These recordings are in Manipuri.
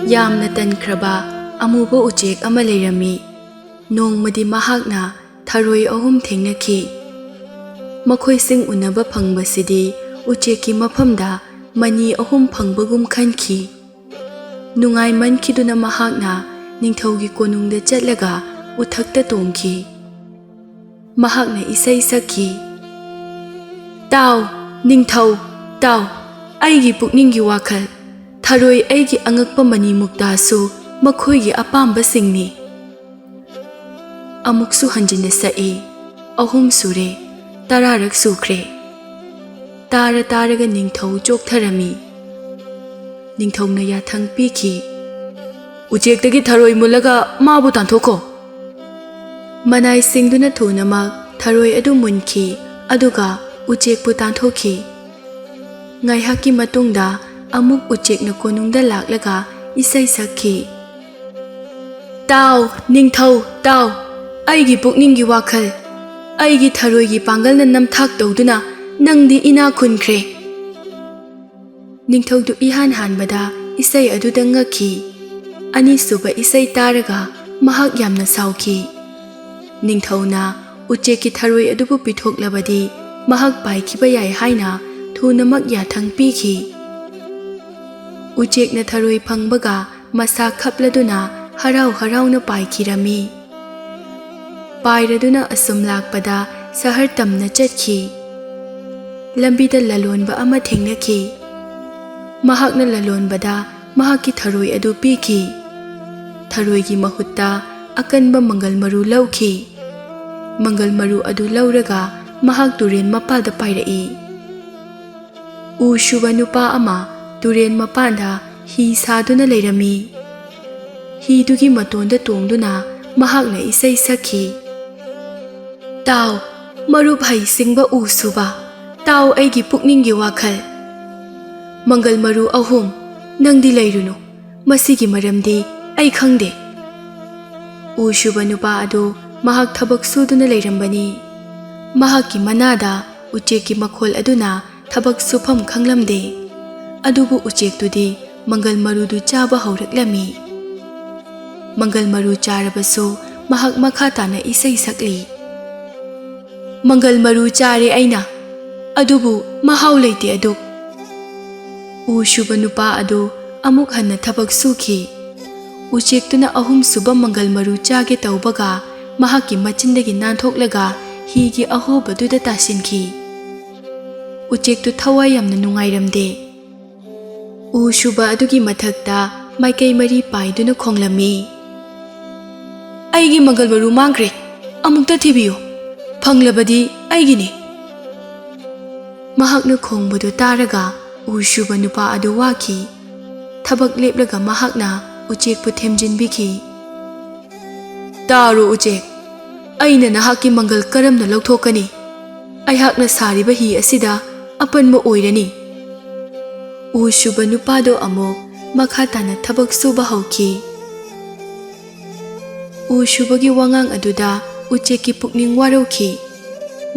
ꯌꯥꯝꯅ ꯇꯟꯈ꯭ꯔꯕ ꯑꯃꯨꯕ ꯎꯆꯦꯛ ꯑꯃ ꯂꯩꯔꯝꯃꯤ꯫ ꯅꯣꯡꯃꯗꯤ ꯃꯍꯥꯛꯅ ꯊꯔꯣꯏ 3 ꯊꯦꯡꯅꯈꯤ꯫ ꯃꯈꯣꯏꯁꯤꯡ ꯎꯅꯕ ꯐꯪꯕꯁꯤꯗꯤ ꯎꯆꯦꯛꯀꯤ ꯃꯐꯝꯗ ꯃꯅꯤ 3 ꯐꯪꯕꯒꯨꯝ ꯈꯟꯈꯤ꯫ ꯅꯨꯡꯉꯥꯏꯃꯟꯈꯤꯗꯨꯅ ꯃꯍꯥꯛꯅ ꯅꯤꯡꯊꯧꯒꯤ ꯀꯣꯅꯨꯡꯗ ꯆꯠꯂꯒ ꯎꯊꯛꯇ ꯇꯣꯡꯈꯤ꯫ ꯃꯍꯥꯛꯅ ꯏꯁꯩ ꯁꯛꯈꯤ꯫ ꯇꯥꯎ ꯅꯤꯡꯊꯧ, ꯇꯥꯎ ꯑꯩꯒꯤ ꯄꯨꯛꯅꯤꯡꯒꯤ ꯋꯥꯈꯜ, ꯊꯔꯣꯏ ꯑꯩꯒꯤ ꯑꯉꯛꯄ ꯃꯅꯤꯃꯨꯛꯇꯥꯁꯨ ꯃꯈꯣꯏꯒꯤ ꯑꯄꯥꯝꯕꯁꯤꯡꯅꯤ꯫ ꯑꯃꯨꯛꯁꯨ ꯍꯟꯖꯤꯟꯅ ꯁꯛꯏ꯫ 3 ꯁꯨꯔꯦ, 10ꯔꯛ ꯁꯨꯈ꯭ꯔꯦ꯫ ꯇꯥꯔꯒ ꯅꯤꯡꯊꯧ ꯆꯣꯛꯊꯔꯝꯃꯤ꯫ ꯅꯤꯡꯊꯧꯅ ꯌꯥꯊꯪ ꯄꯤꯈꯤ꯫ ꯎꯆꯦꯛꯇꯒꯤ ꯊꯔꯣꯏ ꯃꯨꯜꯂꯒ ꯃꯥꯕꯨ ꯇꯥꯟꯊꯣꯛꯈꯣ꯫ ꯃꯅꯥꯏꯁꯤꯡꯗꯨꯅ ꯊꯨꯅꯃꯛ ꯊꯔꯣꯏ ꯑꯗꯨ ꯃꯨꯟꯈꯤ ꯑꯗꯨꯒ ꯎꯆꯦꯛꯄꯨ ꯇꯥꯟꯊꯣꯛꯈꯤ꯫ ꯉꯥꯏꯍꯥꯛꯀꯤ ꯃꯇꯨꯡꯗ ꯑꯃꯨꯛ ꯎꯆꯦꯛꯅ ꯀꯣꯅꯨꯡꯗ ꯂꯥꯛꯂꯒ ꯏꯁꯩ ꯁꯛꯈꯤ꯫ ꯇꯥꯎ ꯅꯤꯡꯊꯧ, ꯇꯥꯎ ꯑꯩꯒꯤ ꯄꯨꯛꯅꯤꯡꯒꯤ ꯋꯥꯈꯜ, ꯑꯩꯒꯤ ꯊꯔꯣꯏꯒꯤ ꯄꯥꯡꯒꯜꯅ ꯅꯝꯊꯥꯛ ꯇꯧꯗꯨꯅ ꯅꯪꯗꯤ ꯏꯅꯥꯛ ꯈꯨꯟꯈ꯭ꯔꯦ꯫ ꯅꯤꯡꯊꯧꯗꯨ ꯏꯍꯥꯟ ꯍꯥꯟꯕꯗ ꯏꯁꯩ ꯑꯗꯨꯗ ꯉꯛꯈꯤ꯫ ꯑꯅꯤꯁꯨꯕ ꯏꯁꯩ ꯇꯥꯔꯒ ꯃꯍꯥꯛ ꯌꯥꯝꯅ ꯁꯥꯎꯈꯤ꯫ ꯅꯤꯡꯊꯧꯅ ꯎꯆꯦꯛꯀꯤ ꯊꯔꯣꯏ ꯑꯗꯨꯕꯨ ꯄꯤꯊꯣꯛꯂꯕꯗꯤ ꯃꯍꯥꯛ ꯄꯥꯏꯈꯤꯕ ꯌꯥꯏ ꯍꯥꯏꯅ ꯊꯨꯅꯃꯛ ꯌꯥꯊꯪ ꯄꯤꯈꯤ꯫ ꯎꯆꯦꯛꯅ ꯊꯔꯣꯏ ꯐꯪꯕꯒ ꯃꯁꯥ ꯈꯞꯂꯗꯨꯅ ꯍꯔꯥꯎ ꯍꯔꯥꯎꯅ ꯄꯥꯏꯈꯤꯔꯝꯃꯤ꯫ ꯄꯥꯏꯔꯗꯨꯅ ꯑꯁꯨꯝ ꯂꯥꯛꯄꯗ ꯁꯍꯔ ꯇꯝꯅ ꯆꯠꯈꯤ꯫ ꯂꯝꯕꯤꯗ ꯂꯂꯣꯟꯕ ꯑꯃ ꯊꯦꯡꯅꯈꯤ꯫ ꯃꯍꯥꯛꯅ ꯂꯂꯣꯟꯕꯗ ꯃꯍꯥꯛꯀꯤ ꯊꯔꯣꯏ ꯑꯗꯨ ꯄꯤꯈꯤ꯫ ꯊꯔꯣꯏꯒꯤ ꯃꯍꯨꯠꯇ ꯑꯀꯟꯕ ꯃꯪꯒꯜ ꯃꯔꯨ ꯂꯧꯈꯤ꯫ ꯃꯪꯒꯜ ꯃꯔꯨ ꯑꯗꯨ ꯂꯧꯔꯒ ꯃꯍꯥꯛ ꯇꯨꯔꯦꯟ ꯃꯄꯥꯜꯗ ꯄꯥꯏꯔꯛꯏ꯫ ꯎ ꯁꯨꯕ ꯅꯨꯄꯥ ꯑꯃ ꯇꯨꯔꯦꯟ ꯃꯄꯥꯟꯗ ꯍꯤ ꯁꯥꯗꯨꯅ ꯂꯩꯔꯝꯃꯤ꯫ ꯍꯤꯗꯨꯒꯤ ꯃꯇꯣꯟꯗ ꯇꯣꯡꯗꯨꯅ ꯃꯍꯥꯛꯅ ꯏꯁꯩ ꯁꯛꯈꯤ꯫ ꯇꯥꯎ ꯃꯔꯨꯞ ꯍꯩꯁꯤꯡꯕ ꯎ ꯁꯨꯕ, ꯇꯥꯎ ꯑꯩꯒꯤ ꯄꯨꯛꯅꯤꯡꯒꯤ ꯋꯥꯈꯜ, ꯃꯪꯒꯜ ꯃꯔꯨ 3 ꯅꯪꯗꯤ ꯂꯩꯔꯨꯅꯨ, ꯃꯁꯤꯒꯤ ꯃꯔꯝꯗꯤ ꯑꯩ ꯈꯪꯗꯦ꯫ ꯎ ꯁꯨꯕ ꯅꯨꯄꯥ ꯑꯗꯨ ꯃꯍꯥꯛ ꯊꯕꯛ ꯁꯨꯗꯨꯅ ꯂꯩꯔꯝꯕꯅꯤ꯫ ꯃꯍꯥꯛꯀꯤ ꯃꯅꯥꯗ ꯎꯆꯦꯛꯀꯤ ꯃꯈꯣꯜ ꯑꯗꯨꯅ ꯊꯕꯛ ꯁꯨꯐꯝ ꯈꯪꯂꯝꯗꯦ꯫ ꯑꯗꯨꯕꯨ ꯎꯆꯦꯛꯇꯨꯗꯤ ꯃꯪꯒꯜ ꯃꯔꯨꯗꯨ ꯆꯥꯕ ꯍꯧꯔꯛꯂꯝꯃꯤ꯫ ꯃꯪꯒꯜ ꯃꯔꯨ ꯆꯥꯔꯕꯁꯨ ꯃꯍꯥꯛ ꯃꯈꯥ ꯇꯥꯅ ꯏꯁꯩ ꯁꯛꯂꯤ꯫ ꯃꯪꯒꯜ ꯃꯔꯨ ꯆꯥꯔꯦ ꯑꯩꯅ, ꯑꯗꯨꯕꯨ ꯃꯍꯥꯎ ꯂꯩꯇꯦ ꯑꯗꯨꯛ꯫ ꯎ ꯁꯨꯕ ꯅꯨꯄꯥ ꯑꯗꯨ ꯑꯃꯨꯛ ꯍꯟꯅ ꯊꯕꯛ ꯁꯨꯈꯤ꯫ ꯎꯆꯦꯛꯇꯨꯅ 3 ꯁꯨꯕ ꯃꯪꯒꯜ ꯃꯔꯨ ꯆꯥꯒꯦ ꯇꯧꯕꯒ ꯃꯍꯥꯛꯀꯤ ꯃꯆꯤꯟꯗꯒꯤ ꯅꯥꯟꯊꯣꯛꯂꯒ ꯍꯤꯒꯤ ꯑꯍꯣꯕꯗꯨꯗ ꯇꯥꯁꯤꯟꯈꯤ꯫ ꯎꯆꯦꯛꯇꯨ ꯊꯋꯥꯏ ꯌꯥꯝꯅ ꯅꯨꯡꯉꯥꯏꯔꯝꯗꯦ꯫ ꯎ ꯁꯨꯕ ꯑꯗꯨꯒꯤ ꯃꯊꯛꯇ ꯃꯥꯏꯀꯩ 4 ꯄꯥꯏꯗꯨꯅ ꯈꯣꯡꯂꯝꯃꯤ꯫ ꯑꯩꯒꯤ ꯃꯪꯒꯜ ꯃꯔꯨ ꯃꯥꯡꯈ꯭ꯔꯦ, ꯑꯃꯨꯛꯇ ꯊꯤꯕꯤꯌꯨ, ꯐꯪꯂꯕꯗꯤ ꯑꯩꯒꯤꯅꯤ꯫ ꯃꯍꯥꯛꯅ ꯈꯣꯡꯕꯗꯨ ꯇꯥꯔꯒ ꯎ ꯁꯨꯕ ꯅꯨꯄꯥ ꯑꯗꯨ ꯋꯥꯈꯤ꯫ ꯊꯕꯛ ꯂꯦꯞꯂꯒ ꯃꯍꯥꯛꯅ ꯎꯆꯦꯛꯄꯨ ꯊꯦꯝꯖꯤꯟꯕꯤꯈꯤ꯫ ꯇꯥꯔꯣ ꯎꯆꯦꯛ, ꯑꯩꯅ ꯅꯍꯥꯛꯀꯤ ꯃꯪꯒꯜ ꯀꯔꯝꯅ ꯂꯧꯊꯣꯛꯀꯅꯤ? ꯑꯩꯍꯥꯛꯅ ꯁꯥꯔꯤꯕ ꯍꯤ ꯑꯁꯤꯗ ꯑꯄꯟꯕ ꯑꯣꯏꯔꯅꯤ꯫ ꯎ ꯁꯨꯕ ꯅꯨꯄꯥꯗꯣ ꯑꯃꯨꯛ ꯃꯈꯥ ꯇꯥꯅ ꯊꯕꯛ ꯁꯨꯕ ꯍꯧꯈꯤ꯫ ꯎ ꯁꯨꯕꯒꯤ ꯋꯥꯉꯥꯡ ꯑꯗꯨꯗ ꯎꯆꯦꯛꯀꯤ ꯄꯨꯛꯅꯤꯡ ꯋꯥꯔꯧꯈꯤ꯫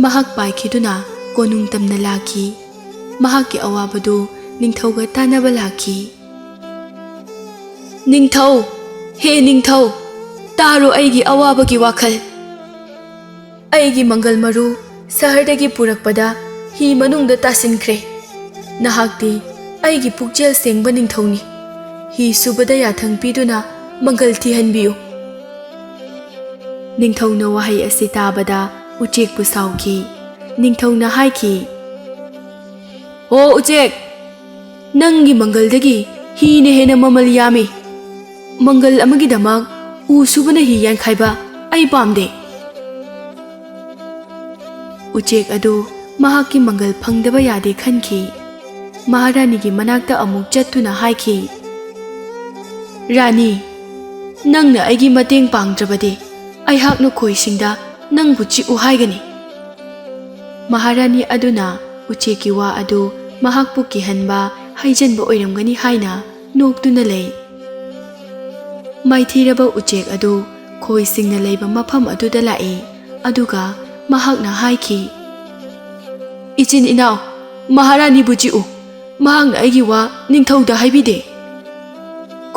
ꯃꯍꯥꯛ ꯄꯥꯏꯈꯤꯗꯨꯅ ꯀꯣꯅꯨꯡ ꯇꯝꯅ ꯂꯥꯛꯈꯤ꯫ ꯃꯍꯥꯛꯀꯤ ꯑꯋꯥꯕꯗꯨ ꯅꯤꯡꯊꯧꯒ ꯇꯥꯟꯅꯕ ꯂꯥꯛꯈꯤ꯫ ꯅꯤꯡꯊꯧ, ꯍꯦ ꯅꯤꯡꯊꯧ, ꯇꯥꯔꯣ ꯑꯩꯒꯤ ꯑꯋꯥꯕꯒꯤ ꯋꯥꯈꯜ꯫ ꯑꯩꯒꯤ ꯃꯪꯒꯜ ꯃꯔꯨ ꯁꯍꯔꯗꯒꯤ ꯄꯨꯔꯛꯄꯗ ꯍꯤ ꯃꯅꯨꯡꯗ ꯇꯥꯁꯤꯟꯈ꯭ꯔꯦ꯫ ꯅꯍꯥꯛꯇꯤ ꯑꯩꯒꯤ ꯄꯨꯛꯆꯦꯜ ꯁꯦꯡꯕ ꯅꯤꯡꯊꯧꯅꯤ꯫ ꯍꯤ ꯁꯨꯕꯗ ꯌꯥꯊꯪ ꯄꯤꯗꯨꯅ ꯃꯪꯒꯜ ꯊꯤꯍꯟꯕꯤꯌꯨ꯫ ꯅꯤꯡꯊꯧꯅ ꯋꯥꯍꯩ ꯑꯁꯤ ꯇꯥꯕꯗ ꯎꯆꯦꯛꯄꯨ ꯁꯥꯎꯈꯤ꯫ ꯅꯤꯡꯊꯧꯅ ꯍꯥꯏꯈꯤ, ꯍꯣ ꯎꯆꯦꯛ, ꯅꯪꯒꯤ ꯃꯪꯒꯜꯗꯒꯤ ꯍꯤꯅ ꯍꯦꯟꯅ ꯃꯃꯜ ꯌꯥꯝꯃꯤ꯫ ꯃꯪꯒꯜ ꯑꯃꯒꯤꯗꯃꯛ ꯎ ꯁꯨꯕꯅ ꯍꯤ ꯌꯥꯟꯈꯥꯏꯕ ꯑꯩ ꯄꯥꯝꯗꯦ꯫ ꯎꯆꯦꯛ ꯑꯗꯨ ꯃꯍꯥꯛꯀꯤ ꯃꯪꯒꯜ ꯐꯪꯗꯕ ꯌꯥꯗꯦ ꯈꯟꯈꯤ꯫ ꯃꯍꯥꯔꯥꯅꯤꯒꯤ ꯃꯅꯥꯛꯇ ꯑꯃꯨꯛ ꯆꯠꯇꯨꯅ ꯍꯥꯏꯈꯤ, ꯔꯥꯅꯤ, ꯅꯪꯅ ꯑꯩꯒꯤ ꯃꯇꯦꯡ ꯄꯥꯡꯗ꯭ꯔꯕꯗꯤ ꯑꯩꯍꯥꯛꯅ ꯈꯣꯏꯁꯤꯡꯗ ꯅꯪꯕꯨ ꯆꯤꯛꯎ ꯍꯥꯏꯒꯅꯤ꯫ ꯃꯍꯥꯔꯥꯅꯤ ꯑꯗꯨꯅ ꯎꯆꯦꯛꯀꯤ ꯋꯥ ꯑꯗꯨ ꯃꯍꯥꯛꯄꯨ ꯀꯤꯍꯟꯕ ꯍꯩꯖꯟꯕ ꯑꯣꯏꯔꯝꯒꯅꯤ ꯍꯥꯏꯅ ꯅꯣꯛꯇꯨꯅ ꯂꯩ꯫ ꯃꯥꯏꯊꯤꯔꯕ ꯎꯆꯦꯛ ꯑꯗꯨ ꯈꯣꯏꯁꯤꯡꯅ ꯂꯩꯕ ꯃꯐꯝ ꯑꯗꯨꯗ ꯂꯥꯛꯏ꯫ ꯑꯗꯨꯒ ꯃꯍꯥꯛꯅ ꯍꯥꯏꯈꯤ, ꯏꯆꯤꯟ ꯏꯅꯥꯎ, ꯃꯍꯥꯔꯥꯅꯤꯕꯨ ꯆꯤꯛꯎ, ꯃꯍꯥꯛꯅ ꯑꯩꯒꯤ ꯋꯥ ꯅꯤꯡꯊꯧꯗ ꯍꯥꯏꯕꯤꯗꯦ꯫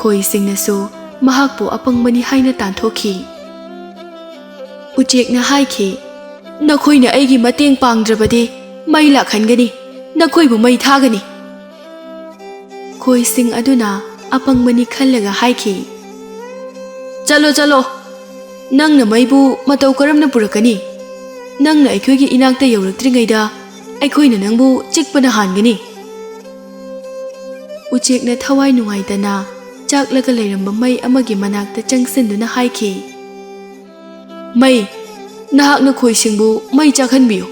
ꯈꯣꯏꯁꯤꯡꯅꯁꯨ ꯃꯍꯥꯛꯄꯨ ꯑꯄꯪꯕꯅꯤ ꯍꯥꯏꯅ ꯇꯥꯟꯊꯣꯛꯈꯤ꯫ ꯎꯆꯦꯛꯅ ꯍꯥꯏꯈꯤ, "ꯅꯈꯣꯏꯅ ꯑꯩꯒꯤ ꯃꯇꯦꯡ ꯄꯥꯡꯗ꯭ꯔꯕꯗꯤ ꯃꯩ ꯂꯥꯛꯍꯟꯒꯅꯤ, ꯅꯈꯣꯏꯕꯨ ꯃꯩ ꯊꯥꯒꯅꯤ"꯫ ꯈꯣꯏꯁꯤꯡ ꯑꯗꯨꯅ ꯑꯄꯪꯕꯅꯤ ꯈꯜꯂꯒ ꯍꯥꯏꯈꯤ, "ꯆꯠꯂꯣ ꯆꯠꯂꯣ, ꯅꯪꯅ ꯃꯩꯕꯨ ꯃꯇꯧ ꯀꯔꯝꯅ ꯄꯨꯔꯛꯀꯅꯤ? ꯅꯪꯅ ꯑꯩꯈꯣꯏꯒꯤ ꯏꯅꯥꯛꯇ ꯌꯧꯔꯛꯇ꯭ꯔꯤꯉꯩꯗ ꯑꯩꯈꯣꯏꯅ ꯅꯪꯕꯨ ꯆꯤꯛꯄꯅ ꯍꯥꯟꯒꯅꯤ"꯫ ꯎꯆꯦꯛꯅ ꯊꯋꯥꯏ ꯅꯨꯡꯉꯥꯏꯇꯅ ꯆꯥꯛꯂꯒ ꯂꯩꯔꯝꯕ ꯃꯩ ꯑꯃꯒꯤ ꯃꯅꯥꯛꯇ ꯆꯪꯁꯤꯟꯗꯨꯅ ꯍꯥꯏꯈꯤ, "ꯃꯩ, ꯅꯍꯥꯛꯅ ꯈꯣꯏꯁꯤꯡꯕꯨ ꯃꯩ ꯆꯥꯛꯍꯟꯕꯤꯌꯨ꯫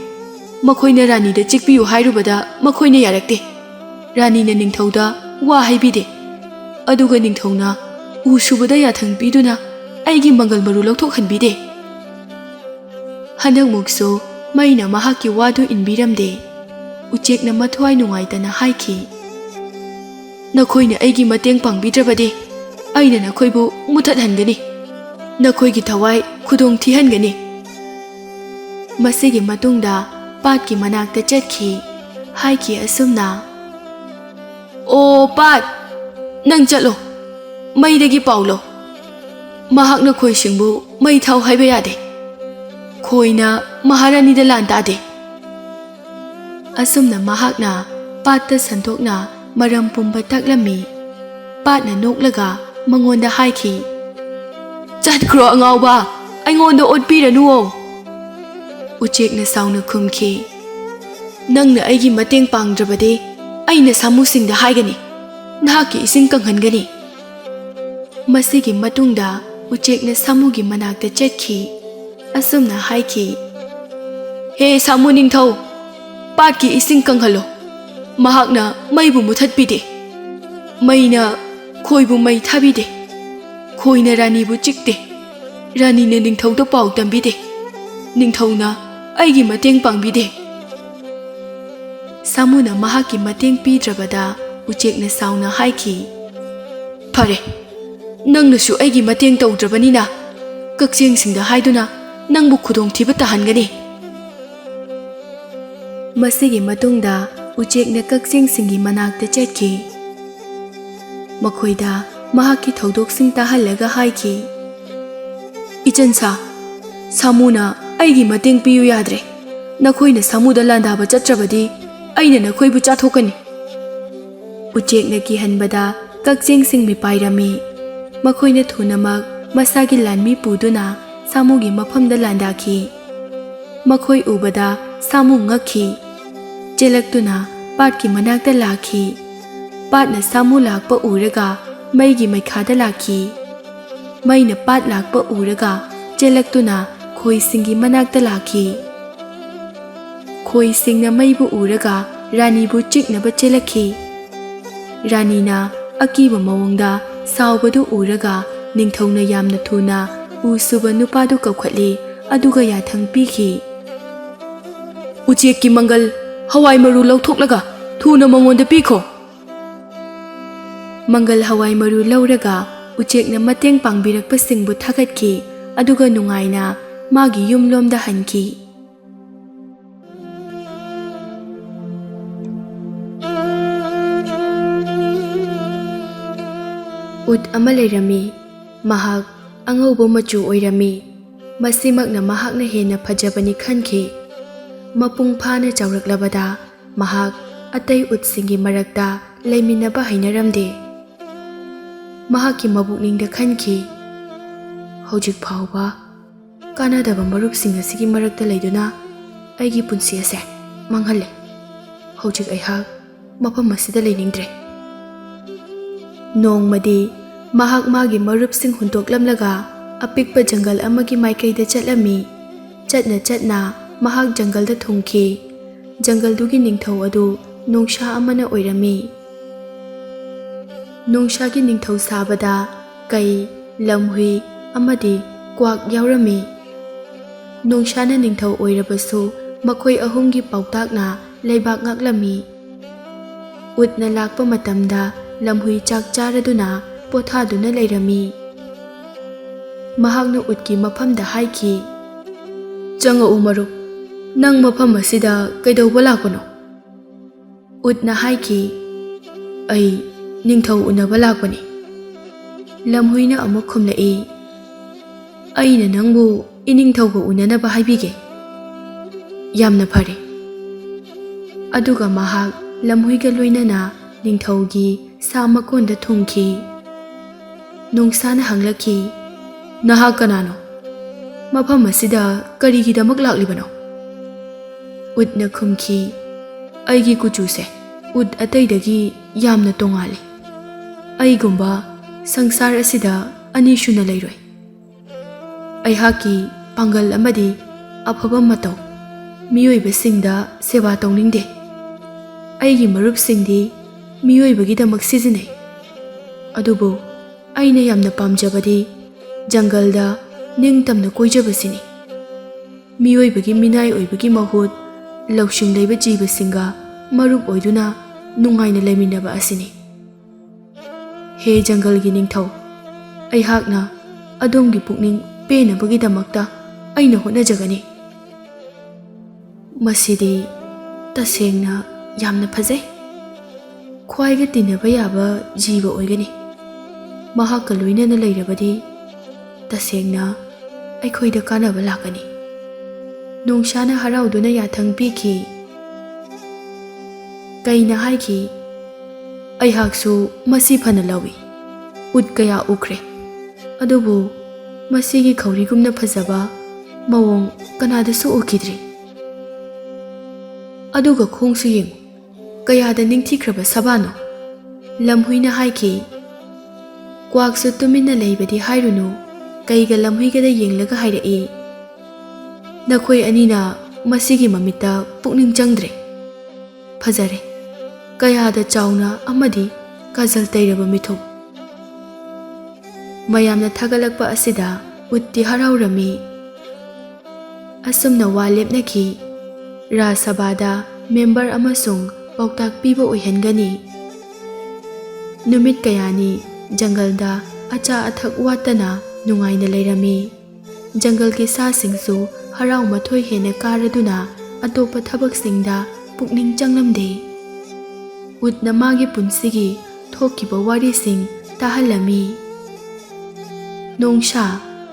ꯃꯈꯣꯏꯅ ꯔꯥꯅꯤꯗ ꯆꯤꯛꯄꯤꯌꯨ ꯍꯥꯏꯔꯨꯕꯗ ꯃꯈꯣꯏꯅ ꯌꯥꯔꯛꯇꯦ꯫ ꯔꯥꯅꯤꯅ ꯅꯤꯡꯊꯧꯗ ꯋꯥ ꯍꯥꯏꯕꯤꯗꯦ, ꯑꯗꯨꯒ ꯅꯤꯡꯊꯧꯅ ꯎ ꯁꯨꯕꯗ ꯌꯥꯊꯪ ꯄꯤꯗꯨꯅ ꯑꯩꯒꯤ ꯃꯪꯒꯜ ꯃꯔꯨ ꯂꯧꯊꯣꯛꯍꯟꯕꯤꯗꯦ"꯫ ꯍꯟꯗꯛꯃꯨꯛꯁꯨ ꯃꯩꯅ ꯃꯍꯥꯛꯀꯤ ꯋꯥꯗꯨ ꯏꯟꯕꯤꯔꯝꯗꯦ꯫ ꯎꯆꯦꯛꯅ ꯃꯊ꯭ꯋꯥꯏ ꯅꯨꯡꯉꯥꯏꯇꯅ ꯍꯥꯏꯈꯤ, "ꯅꯈꯣꯏꯅ ꯑꯩꯒꯤ ꯃꯇꯦꯡ ꯄꯥꯡꯕꯤꯗ꯭ꯔꯕꯗꯤ ꯑꯩꯅ ꯅꯈꯣꯏꯕꯨ ꯃꯨꯊꯠꯍꯟꯒꯅꯤ, ꯅꯈꯣꯏꯒꯤ ꯊꯋꯥꯏ ꯈꯨꯗꯣꯡ ꯊꯤꯍꯟꯒꯅꯤ"꯫ ꯃꯁꯤꯒꯤ ꯃꯇꯨꯡꯗ ꯄꯥꯠꯀꯤ ꯃꯅꯥꯛꯇ ꯆꯠꯈꯤ, ꯍꯥꯏꯈꯤ ꯑꯁꯨꯝꯅ, "ꯑꯣ ꯄꯥꯠ, ꯅꯪ ꯆꯠꯂꯣ, ꯃꯩꯗꯒꯤ ꯄꯥꯎ ꯂꯧ꯫ ꯃꯍꯥꯛꯅ ꯈꯣꯏꯁꯤꯡꯕꯨ ꯃꯩ ꯊꯥꯎ ꯍꯥꯏꯕ ꯌꯥꯗꯦ, ꯈꯣꯏꯅ ꯃꯍꯥꯔꯥꯅꯤꯗ ꯂꯥꯟ ꯇꯥꯗꯦ"꯫ ꯑꯁꯨꯝꯅ ꯃꯍꯥꯛꯅ ꯄꯥꯠꯇ ꯁꯟꯗꯣꯛꯅ ꯃꯔꯝ ꯄꯨꯝꯕ ꯇꯥꯛꯂꯝꯃꯤ꯫ ꯄꯥꯠꯅ ꯅꯣꯛꯂꯒ ꯃꯉꯣꯟꯗ ꯍꯥꯏꯈꯤ, "ꯆꯠꯈ꯭ꯔꯣ ꯑꯉꯥꯎꯕ, ꯑꯩꯉꯣꯟꯗ ꯑꯣꯠꯄꯤꯔꯅꯨꯋꯣ"꯫ ꯎꯆꯦꯛꯅ ꯁꯥꯎꯅ ꯈꯨꯝꯈꯤ, "ꯅꯪꯅ ꯑꯩꯒꯤ ꯃꯇꯦꯡ ꯄꯥꯡꯗ꯭ꯔꯕꯗꯤ ꯑꯩꯅ ꯁꯥꯃꯨꯁꯤꯡꯗ ꯍꯥꯏꯒꯅꯤ, ꯅꯍꯥꯛꯀꯤ ꯏꯁꯤꯡ ꯀꯪꯍꯟꯒꯅꯤ"꯫ ꯃꯁꯤꯒꯤ ꯃꯇꯨꯡꯗ ꯎꯆꯦꯛꯅ ꯁꯥꯃꯨꯒꯤ ꯃꯅꯥꯛꯇ ꯆꯠꯈꯤ, ꯑꯁꯨꯝꯅ ꯍꯥꯏꯈꯤ, "ꯍꯦ ꯁꯥꯃꯨ ꯅꯤꯡꯊꯧ, ꯄꯥꯠꯀꯤ ꯏꯁꯤꯡ ꯀꯪꯍꯜꯂꯣ꯫ ꯃꯍꯥꯛꯅ ꯃꯩꯕꯨ ꯃꯨꯊꯠꯄꯤꯗꯦ, ꯃꯩꯅ ꯈꯣꯏꯕꯨ ꯃꯩ ꯊꯥꯕꯤꯗꯦ, ꯈꯣꯏꯅ ꯔꯥꯅꯤꯕꯨ ꯆꯤꯛꯇꯦ, ꯔꯥꯅꯤꯅ ꯅꯤꯡꯊꯧꯗ ꯄꯥꯎ ꯇꯝꯕꯤꯗꯦ, ꯅꯤꯡꯊꯧꯅ ꯑꯩꯒꯤ ꯃꯇꯦꯡ ꯄꯥꯡꯕꯤꯗꯦ"꯫ ꯁꯥꯃꯨꯅ ꯃꯍꯥꯛꯀꯤ ꯃꯇꯦꯡ ꯄꯤꯗ꯭ꯔꯕꯗ ꯎꯆꯦꯛꯅ ꯁꯥꯎꯅ ꯍꯥꯏꯈꯤ, "ꯐꯔꯦ, ꯅꯪꯅꯁꯨ ꯑꯩꯒꯤ ꯃꯇꯦꯡ ꯇꯧꯗ꯭ꯔꯕꯅꯤꯅ ꯀꯛꯆꯦꯡꯁꯤꯡꯗ ꯍꯥꯏꯗꯨꯅ ꯅꯪꯕꯨ ꯈꯨꯗꯣꯡꯊꯤꯕ ꯇꯥꯍꯟꯒꯅꯤ"꯫ ꯃꯁꯤꯒꯤ ꯃꯇꯨꯡꯗ ꯎꯆꯦꯛꯅ ꯀꯛꯆꯦꯡꯁꯤꯡꯒꯤ ꯃꯅꯥꯛꯇ ꯆꯠꯈꯤ, ꯃꯈꯣꯏꯗ ꯃꯍꯥꯛꯀꯤ ꯊꯧꯗꯣꯛꯁꯤꯡ ꯇꯥꯍꯜꯂꯒ ꯍꯥꯏꯈꯤ, "ꯏꯆꯟꯁꯥ, ꯁꯥꯃꯨꯅ ꯑꯩꯒꯤ ꯃꯇꯦꯡ ꯄꯤꯌꯨ ꯌꯥꯗ꯭ꯔꯦ, ꯅꯈꯣꯏꯅ ꯁꯥꯃꯨꯗ ꯂꯥꯟꯗꯥꯕ ꯆꯠꯇ꯭ꯔꯕꯗꯤ ꯑꯩꯅ ꯅꯈꯣꯏꯕꯨ ꯆꯥꯊꯣꯛꯀꯅꯤ"꯫ ꯎꯆꯦꯛꯅ ꯀꯤꯍꯟꯕꯗ ꯀꯛꯆꯦꯡꯁꯤꯡ ꯃꯤꯄꯥꯏꯔꯝꯃꯤ꯫ ꯃꯈꯣꯏꯅ ꯊꯨꯅꯃꯛ ꯃꯁꯥꯒꯤ ꯂꯥꯟꯃꯤ ꯄꯨꯗꯨꯅ ꯁꯥꯃꯨꯒꯤ ꯃꯐꯝꯗ ꯂꯥꯟꯗꯥꯈꯤ꯫ ꯃꯈꯣꯏ ꯎꯕꯗ ꯁꯥꯃꯨ ꯉꯛꯈꯤ, ꯆꯦꯜꯂꯛꯇꯨꯅ ꯄꯥꯠꯀꯤ ꯃꯅꯥꯛꯇ ꯂꯥꯛꯈꯤ꯫ ꯄꯥꯠꯅ ꯁꯥꯃꯨ ꯂꯥꯛꯄ ꯎꯔꯒ ꯃꯩꯒꯤ ꯃꯩꯈꯥꯗ ꯂꯥꯛꯈꯤ꯫ ꯃꯩꯅ ꯄꯥꯠ ꯂꯥꯛꯄ ꯎꯔꯒ ꯆꯦꯜꯂꯛꯇꯨꯅ ꯈꯣꯏꯁꯤꯡꯒꯤ ꯃꯅꯥꯛꯇ ꯂꯥꯛꯈꯤ꯫ ꯈꯣꯏꯁꯤꯡꯅ ꯃꯩꯕꯨ ꯎꯔꯒ ꯔꯥꯅꯤꯕꯨ ꯆꯤꯛꯅꯕ ꯆꯦꯜꯂꯛꯈꯤ꯫ ꯔꯥꯅꯤꯅ ꯑꯀꯤꯕ ꯃꯑꯣꯡꯗ ꯁꯥꯎꯕꯗꯨ ꯎꯔꯒ ꯅꯤꯡꯊꯧꯅ ꯌꯥꯝꯅ ꯊꯨꯅ ꯎ ꯁꯨꯕ ꯅꯨꯄꯥꯗꯨ ꯀꯧꯈꯠꯂꯤ, ꯑꯗꯨꯒ ꯌꯥꯊꯪ ꯄꯤꯈꯤ, "ꯎꯆꯦꯛꯀꯤ ꯃꯪꯒꯜ, ꯍꯋꯥꯏ ꯃꯔꯨ ꯂꯧꯊꯣꯛꯂꯒ ꯊꯨꯅ ꯃꯉꯣꯟꯗ ꯄꯤꯈꯣ"꯫ ꯃꯪꯒꯜ ꯍꯋꯥꯏ ꯃꯔꯨ ꯂꯧꯔꯒ ꯎꯆꯦꯛꯅ ꯃꯇꯦꯡ ꯄꯥꯡꯕꯤꯔꯛꯄꯁꯤꯡꯕꯨ ꯊꯥꯒꯠꯈꯤ, ꯑꯗꯨꯒ ꯅꯨꯡꯉꯥꯏꯅ ꯃꯥꯒꯤ ꯌꯨꯝꯂꯣꯝꯗ ꯍꯟꯈꯤ꯫ ꯎꯠ ꯑꯃ ꯂꯩꯔꯝꯃꯤ꯫ ꯃꯍꯥꯛ ꯑꯉꯧꯕ ꯃꯆꯨ ꯑꯣꯏꯔꯝꯃꯤ꯫ ꯃꯁꯤꯃꯛꯅ ꯃꯍꯥꯛꯅ ꯍꯦꯟꯅ ꯐꯖꯕꯅꯤ ꯈꯟꯈꯤ꯫ ꯃꯄꯨꯡ ꯐꯥꯅ ꯆꯥꯎꯔꯛꯂꯕꯗ ꯃꯍꯥꯛ ꯑꯇꯩ ꯎꯠꯁꯤꯡꯒꯤ ꯃꯔꯛꯇ ꯂꯩꯃꯤꯟꯅꯕ ꯍꯩꯅꯔꯝꯗꯦ꯫ ꯃꯍꯥꯛꯀꯤ ꯃꯕꯨꯛꯅꯤꯡꯗ ꯈꯟꯈꯤ, "ꯍꯧꯖꯤꯛ ꯐꯥꯎꯕ ꯀꯥꯟꯅꯗꯕ ꯃꯔꯨꯞꯁꯤꯡ ꯑꯁꯤꯒꯤ ꯃꯔꯛꯇ ꯂꯩꯗꯨꯅ ꯑꯩꯒꯤ ꯄꯨꯟꯁꯤ ꯑꯁꯦ ꯃꯥꯡꯍꯜꯂꯦ꯫ ꯍꯧꯖꯤꯛ ꯑꯩꯍꯥꯛ ꯃꯐꯝ ꯑꯁꯤꯗ ꯂꯩꯅꯤꯡꯗ꯭ꯔꯦ"꯫ ꯅꯣꯡꯃꯗꯤ ꯃꯍꯥꯛ ꯃꯥꯒꯤ ꯃꯔꯨꯞꯁꯤꯡ ꯍꯨꯟꯇꯣꯛꯂꯝꯂꯒ ꯑꯄꯤꯛꯄ ꯖꯪꯒꯜ ꯑꯃꯒꯤ ꯃꯥꯏꯀꯩꯗ ꯆꯠꯂꯝꯃꯤ꯫ ꯆꯠꯅ ꯆꯠꯅ ꯃꯍꯥꯛ ꯖꯪꯒꯜꯗ ꯊꯨꯡꯈꯤ꯫ ꯖꯪꯒꯜꯗꯨꯒꯤ ꯅꯤꯡꯊꯧ ꯑꯗꯨ ꯅꯣꯡꯁꯥ ꯑꯃꯅ ꯑꯣꯏꯔꯝꯃꯤ꯫ ꯅꯣꯡꯁꯥꯒꯤ ꯅꯤꯡꯊꯧ ꯁꯥꯕꯗ ꯀꯩ, ꯂꯝꯍꯨꯏ ꯑꯃꯗꯤ ꯀ꯭ꯋꯥꯛ ꯌꯥꯎꯔꯝꯃꯤ꯫ ꯅꯣꯡꯁꯥꯅ ꯅꯤꯡꯊꯧ ꯑꯣꯏꯔꯕꯁꯨ ꯃꯈꯣꯏ ꯑꯍꯨꯝꯒꯤ ꯄꯥꯎꯇꯥꯛꯅ ꯂꯩꯕꯥꯛ ꯉꯥꯛꯂꯝꯃꯤ꯫ ꯎꯠꯅ ꯂꯥꯛꯄ ꯃꯇꯝꯗ ꯂꯝꯍꯨꯏ ꯆꯥꯛ ꯆꯥꯔꯗꯨꯅ ꯄꯣꯊꯥꯗꯨꯅ ꯂꯩꯔꯝꯃꯤ꯫ ꯃꯍꯥꯛꯅ ꯎꯠꯀꯤ ꯃꯐꯝꯗ ꯍꯥꯏꯈꯤ, "ꯆꯪꯉꯛꯎ ꯃꯔꯨꯞ, ꯅꯪ ꯃꯐꯝ ꯑꯁꯤꯗ ꯀꯩꯗꯧꯕ ꯂꯥꯛꯄꯅꯣ"꯫ ꯎꯠꯅ ꯍꯥꯏꯈꯤ, "ꯑꯩ ꯅꯤꯡꯊꯧ ꯎꯅꯕ ꯂꯥꯛꯄꯅꯤ"꯫ ꯂꯝꯍꯨꯏꯅ ꯑꯃꯨꯛ ꯈꯨꯝꯂꯛꯏ, ꯑꯩꯅ ꯅꯪꯕꯨ ꯏꯅꯤꯡꯊꯧꯒ ꯎꯅꯅꯕ ꯍꯥꯏꯕꯤꯒꯦ꯫ ꯌꯥꯝꯅ ꯐꯔꯦ꯫ ꯑꯗꯨꯒ ꯃꯍꯥꯛ ꯂꯝꯍꯨꯏꯒ ꯂꯣꯏꯅꯅ ꯅꯤꯡꯊꯧꯒꯤ ꯁꯥ ꯃꯀꯣꯟꯗ ꯊꯨꯡꯈꯤ꯫ ꯅꯣꯡꯁꯥꯅ ꯍꯪꯂꯛꯈꯤ, ꯅꯍꯥꯛ ꯀꯅꯥꯅꯣ? ꯃꯐꯝ ꯑꯁꯤꯗ ꯀꯔꯤꯒꯤꯗꯃꯛ ꯂꯥꯛꯂꯤꯕꯅꯣ? ꯎꯠꯅ ꯈꯨꯝꯈꯤ, ꯑꯩꯒꯤ ꯀꯨꯆꯨꯁꯦ ꯎꯠ ꯑꯇꯩꯗꯒꯤ ꯌꯥꯝꯅ ꯇꯣꯉꯥꯜꯂꯤ꯫ ꯑꯩꯒꯨꯝꯕ ꯁꯪꯁꯥꯔ ꯑꯁꯤꯗ ꯑꯅꯤ ꯁꯨꯅ ꯂꯩꯔꯣꯏ꯫ ꯑꯩꯍꯥꯛꯀꯤ ꯄꯥꯡꯒꯜ ꯑꯃꯗꯤ ꯑꯐꯕ ꯃꯇꯧ ꯃꯤꯑꯣꯏꯕꯁꯤꯡꯗ ꯁꯦꯕꯥ ꯇꯧꯅꯤꯡꯗꯦ꯫ ꯑꯩꯒꯤ ꯃꯔꯨꯞꯁꯤꯡꯗꯤ ꯃꯤꯑꯣꯏꯕꯒꯤꯗꯃꯛ ꯁꯤꯖꯤꯟꯅꯩ꯫ ꯑꯗꯨꯕꯨ ꯑꯩꯅ ꯌꯥꯝꯅ ꯄꯥꯝꯖꯕꯗꯤ ꯖꯪꯒꯜꯗ ꯅꯤꯡꯇꯝꯅ ꯀꯣꯏꯖꯕꯁꯤꯅꯤ꯫ ꯃꯤꯑꯣꯏꯕꯒꯤ ꯃꯤꯅꯥꯏ ꯑꯣꯏꯕꯒꯤ ꯃꯍꯨꯠ ꯂꯧꯁꯤꯡ ꯂꯩꯕ ꯖꯤꯕꯁꯤꯡꯒ ꯃꯔꯨꯞ ꯑꯣꯏꯗꯨꯅ ꯅꯨꯡꯉꯥꯏꯅ ꯂꯩꯃꯤꯟꯅꯕ ꯑꯁꯤꯅꯤ꯫ ꯍꯦ ꯖꯪꯒꯜꯒꯤ ꯅꯤꯡꯊꯧ, ꯑꯩꯍꯥꯛꯅ ꯑꯗꯣꯝꯒꯤ ꯄꯨꯛꯅꯤꯡ ꯄꯦꯟꯅꯕꯒꯤꯗꯃꯛꯇ ꯑꯩꯅ ꯍꯣꯠꯅꯖꯒꯅꯤ꯫ ꯃꯁꯤꯗꯤ ꯇꯁꯦꯡꯅ ꯌꯥꯝꯅ ꯐꯖꯩ꯫ ꯈ꯭ꯋꯥꯏꯒ ꯇꯤꯟꯅꯕ ꯌꯥꯕ ꯖꯤꯕ ꯑꯣꯏꯒꯅꯤ꯫ ꯃꯍꯥꯛꯀ ꯂꯣꯏꯅꯅ ꯂꯩꯔꯕꯗꯤ ꯇꯁꯦꯡꯅ ꯑꯩꯈꯣꯏꯗ ꯀꯥꯟꯅꯕ ꯂꯥꯛꯀꯅꯤ꯫ ꯅꯣꯡꯁꯥꯅ ꯍꯔꯥꯎꯗꯨꯅ ꯌꯥꯊꯪ ꯄꯤꯈꯤ꯫ ꯀꯩꯅ ꯍꯥꯏꯈꯤ, ꯑꯩꯍꯥꯛꯁꯨ ꯃꯁꯤ ꯐꯅ ꯂꯧꯏ꯫ ꯎꯠ ꯀꯌꯥ ꯎꯈ꯭ꯔꯦ, ꯑꯗꯨꯕꯨ ꯃꯁꯤꯒꯤ ꯈꯧꯔꯤꯒꯨꯝꯅ ꯐꯖꯕ ꯃꯑꯣꯡ ꯀꯅꯥꯗꯁꯨ ꯎꯈꯤꯗ꯭ꯔꯤ꯫ ꯑꯗꯨꯒ ꯈꯣꯡꯁꯨ ꯌꯦꯡꯉꯨ, ꯀꯌꯥꯗ ꯅꯤꯡꯊꯤꯈ꯭ꯔꯕ ꯁꯕꯥꯅꯣ꯫ ꯂꯝꯍꯨꯏꯅ ꯍꯥꯏꯈꯤ, ꯀ꯭ꯋꯥꯛꯁꯨ ꯇꯨꯃꯤꯟꯅ ꯂꯩꯕꯗꯤ ꯍꯥꯏꯔꯨꯅꯨ, ꯀꯩꯒ ꯂꯝꯍꯨꯏꯒꯗ ꯌꯦꯡꯂꯒ ꯍꯥꯏꯔꯛꯏ, ꯅꯈꯣꯏ ꯑꯅꯤꯅ ꯃꯁꯤꯒꯤ ꯃꯃꯤꯠꯇ ꯄꯨꯛꯅꯤꯡ ꯆꯪꯗ꯭ꯔꯦ꯫ ꯐꯖꯔꯦ, ꯀꯌꯥꯗ ꯆꯥꯎꯅ ꯑꯃꯗꯤ ꯀꯥꯖꯜ ꯇꯩꯔꯕ ꯃꯤꯊꯨꯞ꯫ ꯃꯌꯥꯝꯅ ꯊꯥꯒꯠꯂꯛꯄ ꯑꯁꯤꯗ ꯎꯠꯇꯤ ꯍꯔꯥꯎꯔꯝꯃꯤ꯫ ꯑꯁꯨꯝꯅ ꯋꯥ ꯂꯦꯞꯅꯈꯤ, ꯔꯥꯖ ꯁꯚꯥꯗ ꯃꯦꯝꯕꯔ ꯑꯃꯁꯨꯡ ꯄꯥꯎꯇꯥꯛ ꯄꯤꯕ ꯑꯣꯏꯍꯟꯒꯅꯤ꯫ ꯅꯨꯃꯤꯠ ꯀꯌꯥꯅꯤ ꯖꯪꯒꯜꯗ ꯑꯆꯥ ꯑꯊꯛ ꯋꯥꯠꯇꯅ ꯅꯨꯡꯉꯥꯏꯅ ꯂꯩꯔꯝꯃꯤ꯫ ꯖꯪꯒꯜꯒꯤ ꯁꯥꯁꯤꯡꯁꯨ ꯍꯔꯥꯎ ꯃꯊꯣꯏ ꯍꯦꯟꯅ ꯀꯥꯔꯗꯨꯅ ꯑꯇꯣꯞꯄ ꯊꯕꯛꯁꯤꯡꯗ ꯄꯨꯛꯅꯤꯡ ꯆꯪꯂꯝꯗꯦ꯫ ꯎꯠꯅ ꯃꯥꯒꯤ ꯄꯨꯟꯁꯤꯒꯤ ꯊꯣꯛꯈꯤꯕ ꯋꯥꯔꯤꯁꯤꯡ ꯇꯥꯍꯜꯂꯝꯃꯤ꯫ ꯅꯣꯡꯁꯥ,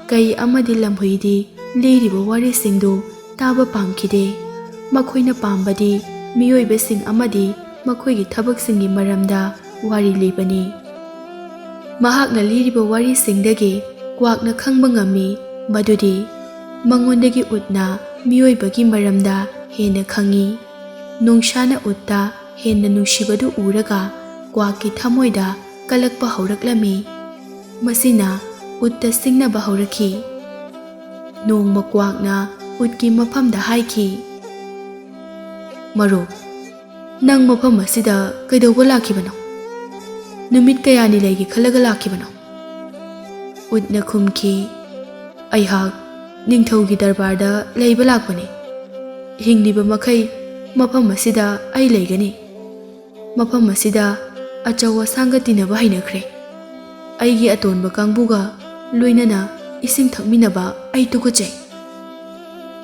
ꯀꯩ ꯑꯃꯗꯤ ꯂꯝꯍꯨꯏꯗꯤ ꯂꯤꯔꯤꯕ ꯋꯥꯔꯤꯁꯤꯡꯗꯨ ꯇꯥꯕ ꯄꯥꯝꯈꯤꯗꯦ꯫ ꯃꯈꯣꯏꯅ ꯄꯥꯝꯕꯗꯤ ꯃꯤꯑꯣꯏꯕꯁꯤꯡ ꯑꯃꯗꯤ ꯃꯈꯣꯏꯒꯤ ꯊꯕꯛꯁꯤꯡꯒꯤ ꯃꯔꯝꯗ ꯋꯥꯔꯤ ꯂꯤꯕꯅꯤ꯫ ꯃꯍꯥꯛꯅ ꯂꯤꯔꯤꯕ ꯋꯥꯔꯤꯁꯤꯡꯗꯒꯤ ꯀ꯭ꯋꯥꯛꯅ ꯈꯪꯕ ꯉꯝꯃꯤ ꯃꯗꯨꯗꯤ ꯃꯉꯣꯟꯗꯒꯤ ꯎꯠꯅ ꯃꯤꯑꯣꯏꯕꯒꯤ ꯃꯔꯝꯗ ꯍꯦꯟꯅ ꯈꯪꯉꯤ꯫ ꯅꯣꯡꯁꯥꯅ ꯎꯠꯇ ꯍꯦꯟꯅ ꯅꯨꯡꯁꯤꯕꯗꯨ ꯎꯔꯒ ꯀ꯭ꯋꯥꯛꯀꯤ ꯊꯃꯣꯏꯗ ꯀꯜꯂꯛꯄ ꯍꯧꯔꯛꯂꯝꯃꯤ꯫ ꯃꯁꯤꯅ ꯎꯠꯇ ꯁꯤꯡꯅꯕ ꯍꯧꯔꯛꯈꯤ꯫ ꯅꯣꯡꯃ ꯀ꯭ꯋꯥꯛꯅ ꯎꯠꯀꯤ ꯃꯐꯝꯗ ꯍꯥꯏꯈꯤ, ꯃꯔꯨꯞ, ꯅꯪ ꯃꯐꯝ ꯑꯁꯤꯗ ꯀꯩꯗꯧꯕ ꯂꯥꯛꯈꯤꯕꯅꯣ? ꯅꯨꯃꯤꯠ ꯀꯌꯥꯅꯤ ꯂꯩꯒꯦ ꯈꯜꯂꯒ ꯂꯥꯛꯈꯤꯕꯅꯣ? ꯎꯠꯅ ꯈꯨꯝꯈꯤ, ꯑꯩꯍꯥꯛ ꯅꯤꯡꯊꯧꯒꯤ ꯗꯔꯕꯥꯔꯗ ꯂꯩꯕ ꯂꯥꯛꯄꯅꯤ꯫ ꯍꯤꯡꯂꯤꯕ ꯃꯈꯩ ꯃꯐꯝ ꯑꯁꯤꯗ ꯑꯩ ꯂꯩꯒꯅꯤ꯫ ꯃꯐꯝ ꯑꯁꯤꯗ ꯑꯆꯧ ꯑꯁꯥꯡꯒ ꯇꯤꯟꯅꯕ ꯍꯩꯅꯈ꯭ꯔꯦ꯫ ꯑꯩꯒꯤ ꯑꯇꯣꯟꯕ ꯀꯥꯡꯕꯨꯒ ꯂꯣꯏꯅꯅ ꯏꯁꯤꯡ ꯊꯛꯃꯤꯟꯅꯕ ꯑꯩ ꯇꯨꯀꯠꯆꯩ꯫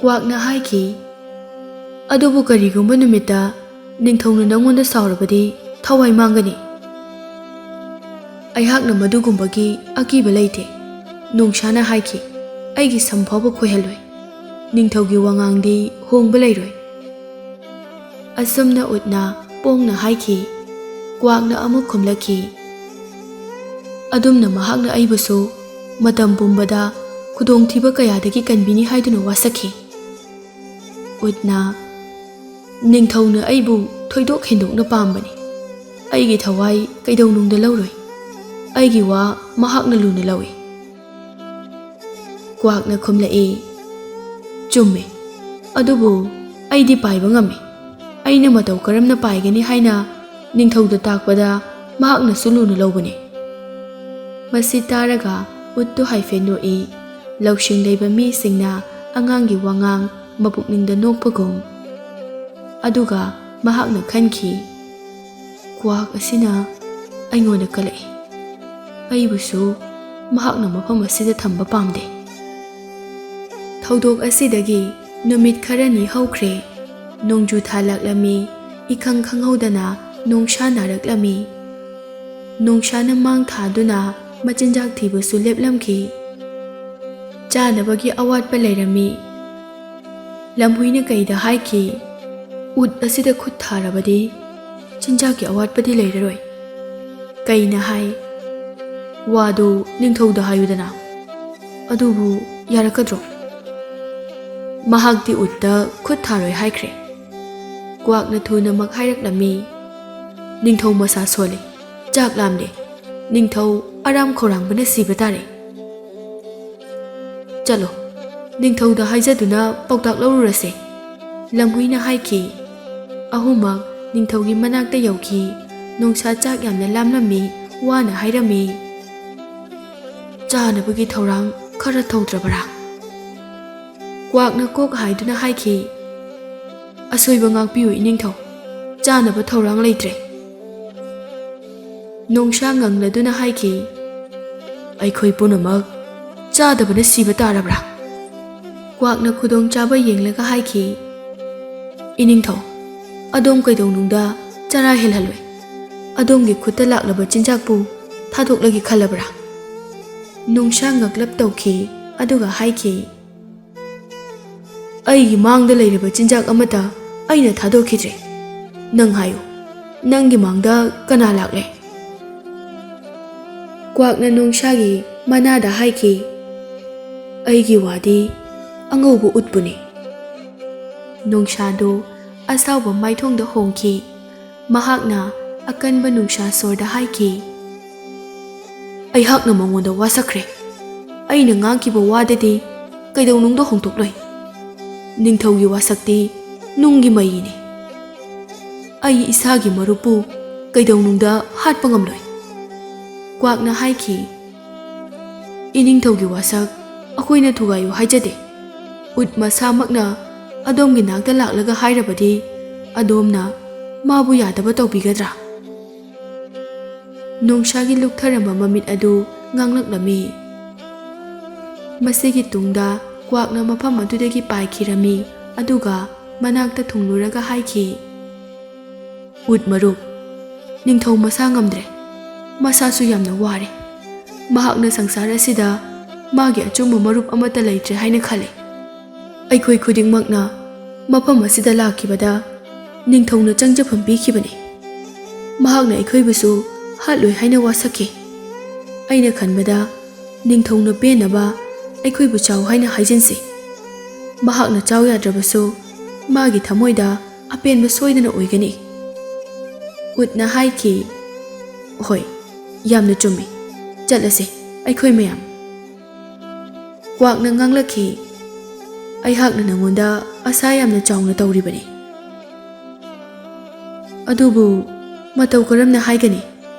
ꯀ꯭ꯋꯥꯛꯅ ꯍꯥꯏꯈꯤ, ꯑꯗꯨꯕꯨ ꯀꯔꯤꯒꯨꯝꯕ ꯅꯨꯃꯤꯠꯇ ꯅꯤꯡꯊꯧꯅ ꯅꯪꯉꯣꯟꯗ ꯁꯥꯎꯔꯕꯗꯤ ꯊꯋꯥꯏ ꯃꯥꯡꯒꯅꯤ꯫ ꯑꯩꯍꯥꯛꯅ ꯃꯗꯨꯒꯨꯝꯕꯒꯤ ꯑꯀꯤꯕ ꯂꯩꯇꯦ꯫ ꯅꯣꯡꯁꯥꯅ ꯍꯥꯏꯈꯤ, ꯑꯩꯒꯤ ꯁꯝ ꯐꯥꯎꯕ ꯈꯣꯏꯍꯜꯂꯣꯏ꯫ ꯅꯤꯡꯊꯧꯒꯤ ꯋꯥꯉꯥꯡꯗꯤ ꯍꯣꯡꯕ ꯂꯩꯔꯣꯏ꯫ ꯑꯁꯨꯝꯅ ꯎꯠꯅ ꯄꯣꯡꯅ ꯍꯥꯏꯈꯤ꯫ ꯀ꯭ꯋꯥꯛꯅ ꯑꯃꯨꯛ ꯈꯨꯝꯂꯛꯈꯤ, ꯑꯗꯨꯝꯅ ꯃꯍꯥꯛꯅ ꯑꯩꯕꯨꯁꯨ ꯃꯇꯝ ꯄꯨꯝꯕꯗ ꯈꯨꯗꯣꯡꯊꯤꯕ ꯀꯌꯥꯗꯒꯤ ꯀꯟꯕꯤꯅꯤ ꯍꯥꯏꯗꯨꯅ ꯋꯥꯁꯛꯈꯤ꯫ ꯎꯠꯅ, ꯅꯤꯡꯊꯧꯅ ꯑꯩꯕꯨ ꯊꯣꯏꯗꯣꯛ ꯍꯦꯟꯗꯣꯛꯅ ꯄꯥꯝꯕꯅꯤ꯫ ꯑꯩꯒꯤ ꯊꯋꯥꯏ ꯀꯩꯗꯧꯅꯨꯡꯗ ꯂꯧꯔꯣꯏ꯫ ꯑꯩꯒꯤ ꯋꯥ ꯃꯍꯥꯛꯅ ꯂꯨꯅ ꯂꯧꯏ꯫ ꯀ꯭ꯋꯥꯛꯅ ꯈꯨꯝꯂꯛꯏ, ꯆꯨꯝꯃꯦ, ꯑꯗꯨꯕꯨ ꯑꯩꯗꯤ ꯄꯥꯏꯕ ꯉꯝꯃꯤ꯫ ꯑꯩꯅ ꯃꯇꯧ ꯀꯔꯝꯅ ꯄꯥꯏꯒꯅꯤ ꯍꯥꯏꯅ ꯅꯤꯡꯊꯧꯗ ꯇꯥꯛꯄꯗ ꯃꯍꯥꯛꯅꯁꯨ ꯂꯨꯅ ꯂꯧꯕꯅꯤ꯫ ꯃꯁꯤ ꯇꯥꯔꯒ ꯎꯠꯇꯨ ꯍꯥꯏꯐꯦꯠ ꯅꯣꯛꯏ꯫ ꯂꯧꯁꯤꯡ ꯂꯩꯕ ꯃꯤꯁꯤꯡꯅ ꯑꯉꯥꯡꯒꯤ ꯋꯥꯉꯥꯡ ꯃꯄꯨꯛꯅꯤꯡꯗ ꯅꯣꯛꯄꯒꯨꯝ꯫ ꯑꯗꯨꯒ ꯃꯍꯥꯛꯅ ꯈꯟꯈꯤ, ꯀ꯭ꯋꯥꯛ ꯑꯁꯤꯅ ꯑꯩꯉꯣꯟꯗ ꯀꯜꯂꯛꯏ꯫ ꯑꯩꯕꯨꯁꯨ ꯃꯍꯥꯛꯅ ꯃꯐꯝ ꯑꯁꯤꯗ ꯊꯝꯕ ꯄꯥꯝꯗꯦ꯫ ꯊꯧꯗꯣꯛ ꯑꯁꯤꯗꯒꯤ ꯅꯨꯃꯤꯠ ꯈꯔꯅꯤ ꯍꯧꯈ꯭ꯔꯦ꯫ ꯅꯣꯡꯖꯨ ꯊꯥ ꯂꯥꯛꯂꯝꯃꯤ꯫ ꯏꯈꯪ ꯈꯪꯍꯧꯗꯅ ꯅꯣꯡꯁꯥ ꯅꯥꯔꯛꯂꯝꯃꯤ꯫ ꯅꯣꯡꯁꯥꯅ ꯃꯥꯡ ꯊꯥꯗꯨꯅ ꯃꯆꯤꯟꯖꯥꯛ ꯊꯤꯕꯁꯨ ꯂꯦꯞꯂꯝꯈꯤ꯫ ꯆꯥꯅꯕꯒꯤ ꯑꯋꯥꯠꯄ ꯂꯩꯔꯝꯃꯤ꯫ ꯂꯝꯍꯨꯏꯅ ꯀꯩꯗ ꯍꯥꯏꯈꯤ, ꯎꯠ ꯑꯁꯤꯗ ꯈꯨꯠ ꯊꯥꯔꯕꯗꯤ ꯆꯤꯟꯖꯥꯛꯀꯤ ꯑꯋꯥꯠꯄꯗꯤ ꯂꯩꯔꯔꯣꯏ꯫ ꯀꯩꯅ ꯍꯥꯏ, ꯋꯥꯗꯨ ꯅꯤꯡꯊꯧꯗ ꯍꯥꯏꯌꯨꯗꯅ, ꯑꯗꯨꯕꯨ ꯌꯥꯔꯛꯀꯗ꯭ꯔꯣ? ꯃꯍꯥꯛꯇꯤ ꯎꯠꯇ ꯈꯨꯠ ꯊꯥꯔꯣꯏ ꯍꯥꯏꯈ꯭ꯔꯦ꯫ ꯀ꯭ꯋꯥꯛꯅ ꯊꯨꯅꯃꯛ ꯍꯥꯏꯔꯛꯂꯝꯃꯤ, ꯅꯤꯡꯊꯧ ꯃꯁꯥ ꯁꯣꯜꯂꯤ, ꯆꯥꯛ ꯂꯥꯝꯗꯦ, ꯅꯤꯡꯊꯧ ꯑꯔꯥꯝ ꯈꯧꯔꯥꯡꯕꯅ ꯁꯤꯕ ꯇꯥꯔꯦ꯫ ꯆꯠꯂꯣ, ꯅꯤꯡꯊꯧꯗ ꯍꯥꯏꯖꯗꯨꯅ ꯄꯥꯎꯇꯥꯛ ꯂꯧꯔꯨꯔꯁꯦ, ꯂꯝꯍꯨꯏꯅ ꯍꯥꯏꯈꯤ꯫ ꯑꯍꯨꯝꯃꯛ ꯅꯤꯡꯊꯧꯒꯤ ꯃꯅꯥꯛꯇ ꯌꯧꯈꯤ꯫ ꯅꯣꯡꯁꯥ ꯆꯥꯛ ꯌꯥꯝꯅ ꯂꯥꯝꯂꯝꯃꯤ, ꯋꯥꯅ ꯍꯥꯏꯔꯝꯃꯤ, ꯆꯥꯅꯕꯒꯤ ꯊꯧꯔꯥꯡ ꯈꯔ ꯇꯧꯗ꯭ꯔꯕꯔꯥ? ꯀ꯭ꯋꯥꯛꯅ ꯀꯣꯛ ꯍꯥꯏꯗꯨꯅ ꯍꯥꯏꯈꯤ, ꯑꯁꯣꯏꯕ ꯉꯥꯛꯄꯤꯌꯨ ꯏꯅꯤꯡꯊꯧ, ꯆꯥꯅꯕ ꯊꯧꯔꯥꯡ ꯂꯩꯇ꯭ꯔꯦ꯫ ꯅꯣꯡꯁꯥ ꯉꯪꯂꯗꯨꯅ ꯍꯥꯏꯈꯤ, ꯑꯩꯈꯣꯏ ꯄꯨꯝꯅꯃꯛ ꯆꯥꯗꯕꯅ ꯁꯤꯕ ꯇꯥꯔꯕ꯭ꯔꯥ? ꯀ꯭ꯋꯥꯛꯅ ꯈꯨꯗꯣꯡꯆꯥꯕ ꯌꯦꯡꯂꯒ ꯍꯥꯏꯈꯤ, ꯏꯅꯤꯡꯊꯧ, ꯑꯗꯣꯝ ꯀꯩꯗꯧꯅꯨꯡꯗ ꯆꯔꯥ ꯍꯦꯜꯍꯜꯂꯣꯏ꯫ ꯑꯗꯣꯝꯒꯤ ꯈꯨꯠꯇ ꯂꯥꯛꯂꯕ ꯆꯤꯟꯖꯥꯛꯄꯨ ꯊꯥꯗꯣꯛꯂꯒꯦ ꯈꯜꯂꯕ꯭ꯔꯥ? ꯅꯣꯡꯁꯥ ꯉꯛꯂꯞ ꯇꯧꯈꯤ, ꯑꯗꯨꯒ ꯍꯥꯏꯈꯤ, ꯑꯩꯒꯤ ꯃꯥꯡꯗ ꯂꯩꯔꯤꯕ ꯆꯤꯟꯖꯥꯛ ꯑꯃꯠꯇ ꯑꯩꯅ ꯊꯥꯗꯣꯛꯈꯤꯗ꯭ꯔꯦ꯫ ꯅꯪ ꯍꯥꯏꯌꯨ, ꯅꯪꯒꯤ ꯃꯥꯡꯗ ꯀꯅꯥ ꯂꯥꯛꯂꯦ? ꯀ꯭ꯋꯥꯛꯅ ꯅꯣꯡꯁꯥꯒꯤ ꯃꯅꯥꯗ ꯍꯥꯏꯈꯤ, ꯑꯩꯒꯤ ꯋꯥꯗꯤ ꯑꯉꯧꯕ ꯎꯠꯄꯨꯅꯤ꯫ ꯅꯣꯡꯁꯥꯗꯨ ꯑꯁꯥꯎꯕ ꯃꯥꯏꯊꯣꯡꯗ ꯍꯣꯡꯈꯤ꯫ ꯃꯍꯥꯛꯅ ꯑꯀꯟꯕ ꯅꯨꯡꯁꯥ ꯁ꯭ꯋꯔꯗ ꯍꯥꯏꯈꯤ, ꯑꯩꯍꯥꯛꯅ ꯃꯉꯣꯟꯗ ꯋꯥꯁꯛꯈ꯭ꯔꯦ꯫ ꯑꯩꯅ ꯉꯥꯡꯈꯤꯕ ꯋꯥꯗꯗꯤ ꯀꯩꯗꯧꯅꯨꯡꯗ ꯍꯣꯡꯗꯣꯛꯂꯣꯏ꯫ ꯅꯤꯡꯊꯧꯒꯤ ꯋꯥꯁꯛꯇꯤ ꯅꯨꯡꯒꯤ ꯃꯩꯅꯤ꯫ ꯑꯩ ꯏꯁꯥꯒꯤ ꯃꯔꯨꯞꯄꯨ ꯀꯩꯗꯧꯅꯨꯡꯗ ꯍꯥꯠꯄ ꯉꯝꯂꯣꯏ꯫ ꯀ꯭ꯋꯥꯛꯅ ꯍꯥꯏꯈꯤ, ꯏꯅꯤꯡꯊꯧꯒꯤ ꯋꯥꯁꯛ ꯑꯩꯈꯣꯏꯅ ꯊꯨꯒꯥꯏꯌꯨ ꯍꯥꯏꯖꯗꯦ꯫ ꯎꯠ ꯃꯁꯥꯃꯛꯅ ꯑꯗꯣꯝꯒꯤ ꯅꯥꯛꯇ ꯂꯥꯛꯂꯒ ꯍꯥꯏꯔꯕꯗꯤ ꯑꯗꯣꯝꯅ ꯃꯥꯕꯨ ꯌꯥꯗꯕ ꯇꯧꯕꯤꯒꯗ꯭ꯔꯥ? ꯅꯣꯡꯁꯥꯒꯤ ꯂꯨꯛꯊꯔꯝꯕ ꯃꯃꯤꯠ ꯑꯗꯨ ꯉꯥꯡꯂꯛꯂꯝꯃꯤ꯫ ꯃꯁꯤꯒꯤ ꯇꯨꯡꯗ ꯀ꯭ꯋꯥꯛꯅ ꯃꯐꯝ ꯑꯗꯨꯗꯒꯤ ꯄꯥꯏꯈꯤꯔꯝꯃꯤ, ꯑꯗꯨꯒ ꯃꯅꯥꯛꯇ ꯊꯨꯡꯂꯨꯔꯒ ꯍꯥꯏꯈꯤ, ꯎꯠ ꯃꯔꯨꯞ, ꯅꯤꯡꯊꯧ ꯃꯁꯥ ꯉꯝꯗ꯭ꯔꯦ, ꯃꯁꯥꯁꯨ ꯌꯥꯝꯅ ꯋꯥꯔꯦ꯫ ꯃꯍꯥꯛꯅ ꯁꯪꯁꯥꯔ ꯑꯁꯤꯗ ꯃꯥꯒꯤ ꯑꯆꯨꯝꯕ ꯃꯔꯨꯞ ꯑꯃꯠꯇ ꯂꯩꯇ꯭ꯔꯦ ꯍꯥꯏꯅ ꯈꯜꯂꯤ꯫ ꯑꯩꯈꯣꯏ ꯈꯨꯗꯤꯡꯃꯛꯅ ꯃꯐꯝ ꯑꯁꯤꯗ ꯂꯥꯛꯈꯤꯕꯗ ꯅꯤꯡꯊꯧꯅ ꯆꯪꯖꯐꯝ ꯄꯤꯈꯤꯕꯅꯤ꯫ ꯃꯍꯥꯛꯅ ꯑꯩꯈꯣꯏꯕꯨꯁꯨ ꯍꯥꯠꯂꯣꯏ ꯍꯥꯏꯅ ꯋꯥꯁꯛꯈꯤ꯫ ꯑꯩꯅ ꯈꯟꯕꯗ ꯅꯤꯡꯊꯧꯅ ꯄꯦꯟꯅꯕ ꯑꯩꯈꯣꯏꯕꯨ ꯆꯥꯎ ꯍꯥꯏꯅ ꯍꯥꯏꯖꯤꯟꯁꯤ꯫ ꯃꯍꯥꯛꯅ ꯆꯥꯎ ꯌꯥꯗ꯭ꯔꯕꯁꯨ ꯃꯥꯒꯤ ꯊꯃꯣꯏꯗ ꯑꯄꯦꯟꯕ ꯁꯣꯏꯗꯅ ꯑꯣꯏꯒꯅꯤ꯫ ꯎꯠꯅ ꯍꯥꯏꯈꯤ, ꯍꯣꯏ, ꯌꯥꯝꯅ ꯆꯨꯝꯃꯤ, ꯆꯠꯂꯁꯤ ꯑꯩꯈꯣꯏ ꯃꯌꯥꯝ꯫ ꯀ꯭ꯋꯥꯛꯅ ꯉꯥꯡꯂꯛꯈꯤ, ꯑꯩꯍꯥꯛꯅ ꯅꯉꯣꯟꯗ ꯑꯁꯥ ꯌꯥꯝꯅ ꯆꯥꯎꯅ ꯇꯧꯔꯤꯕꯅꯤ, ꯑꯗꯨꯕꯨ ꯃꯇꯧ ꯀꯔꯝꯅ ꯍꯥꯏꯒꯅꯤ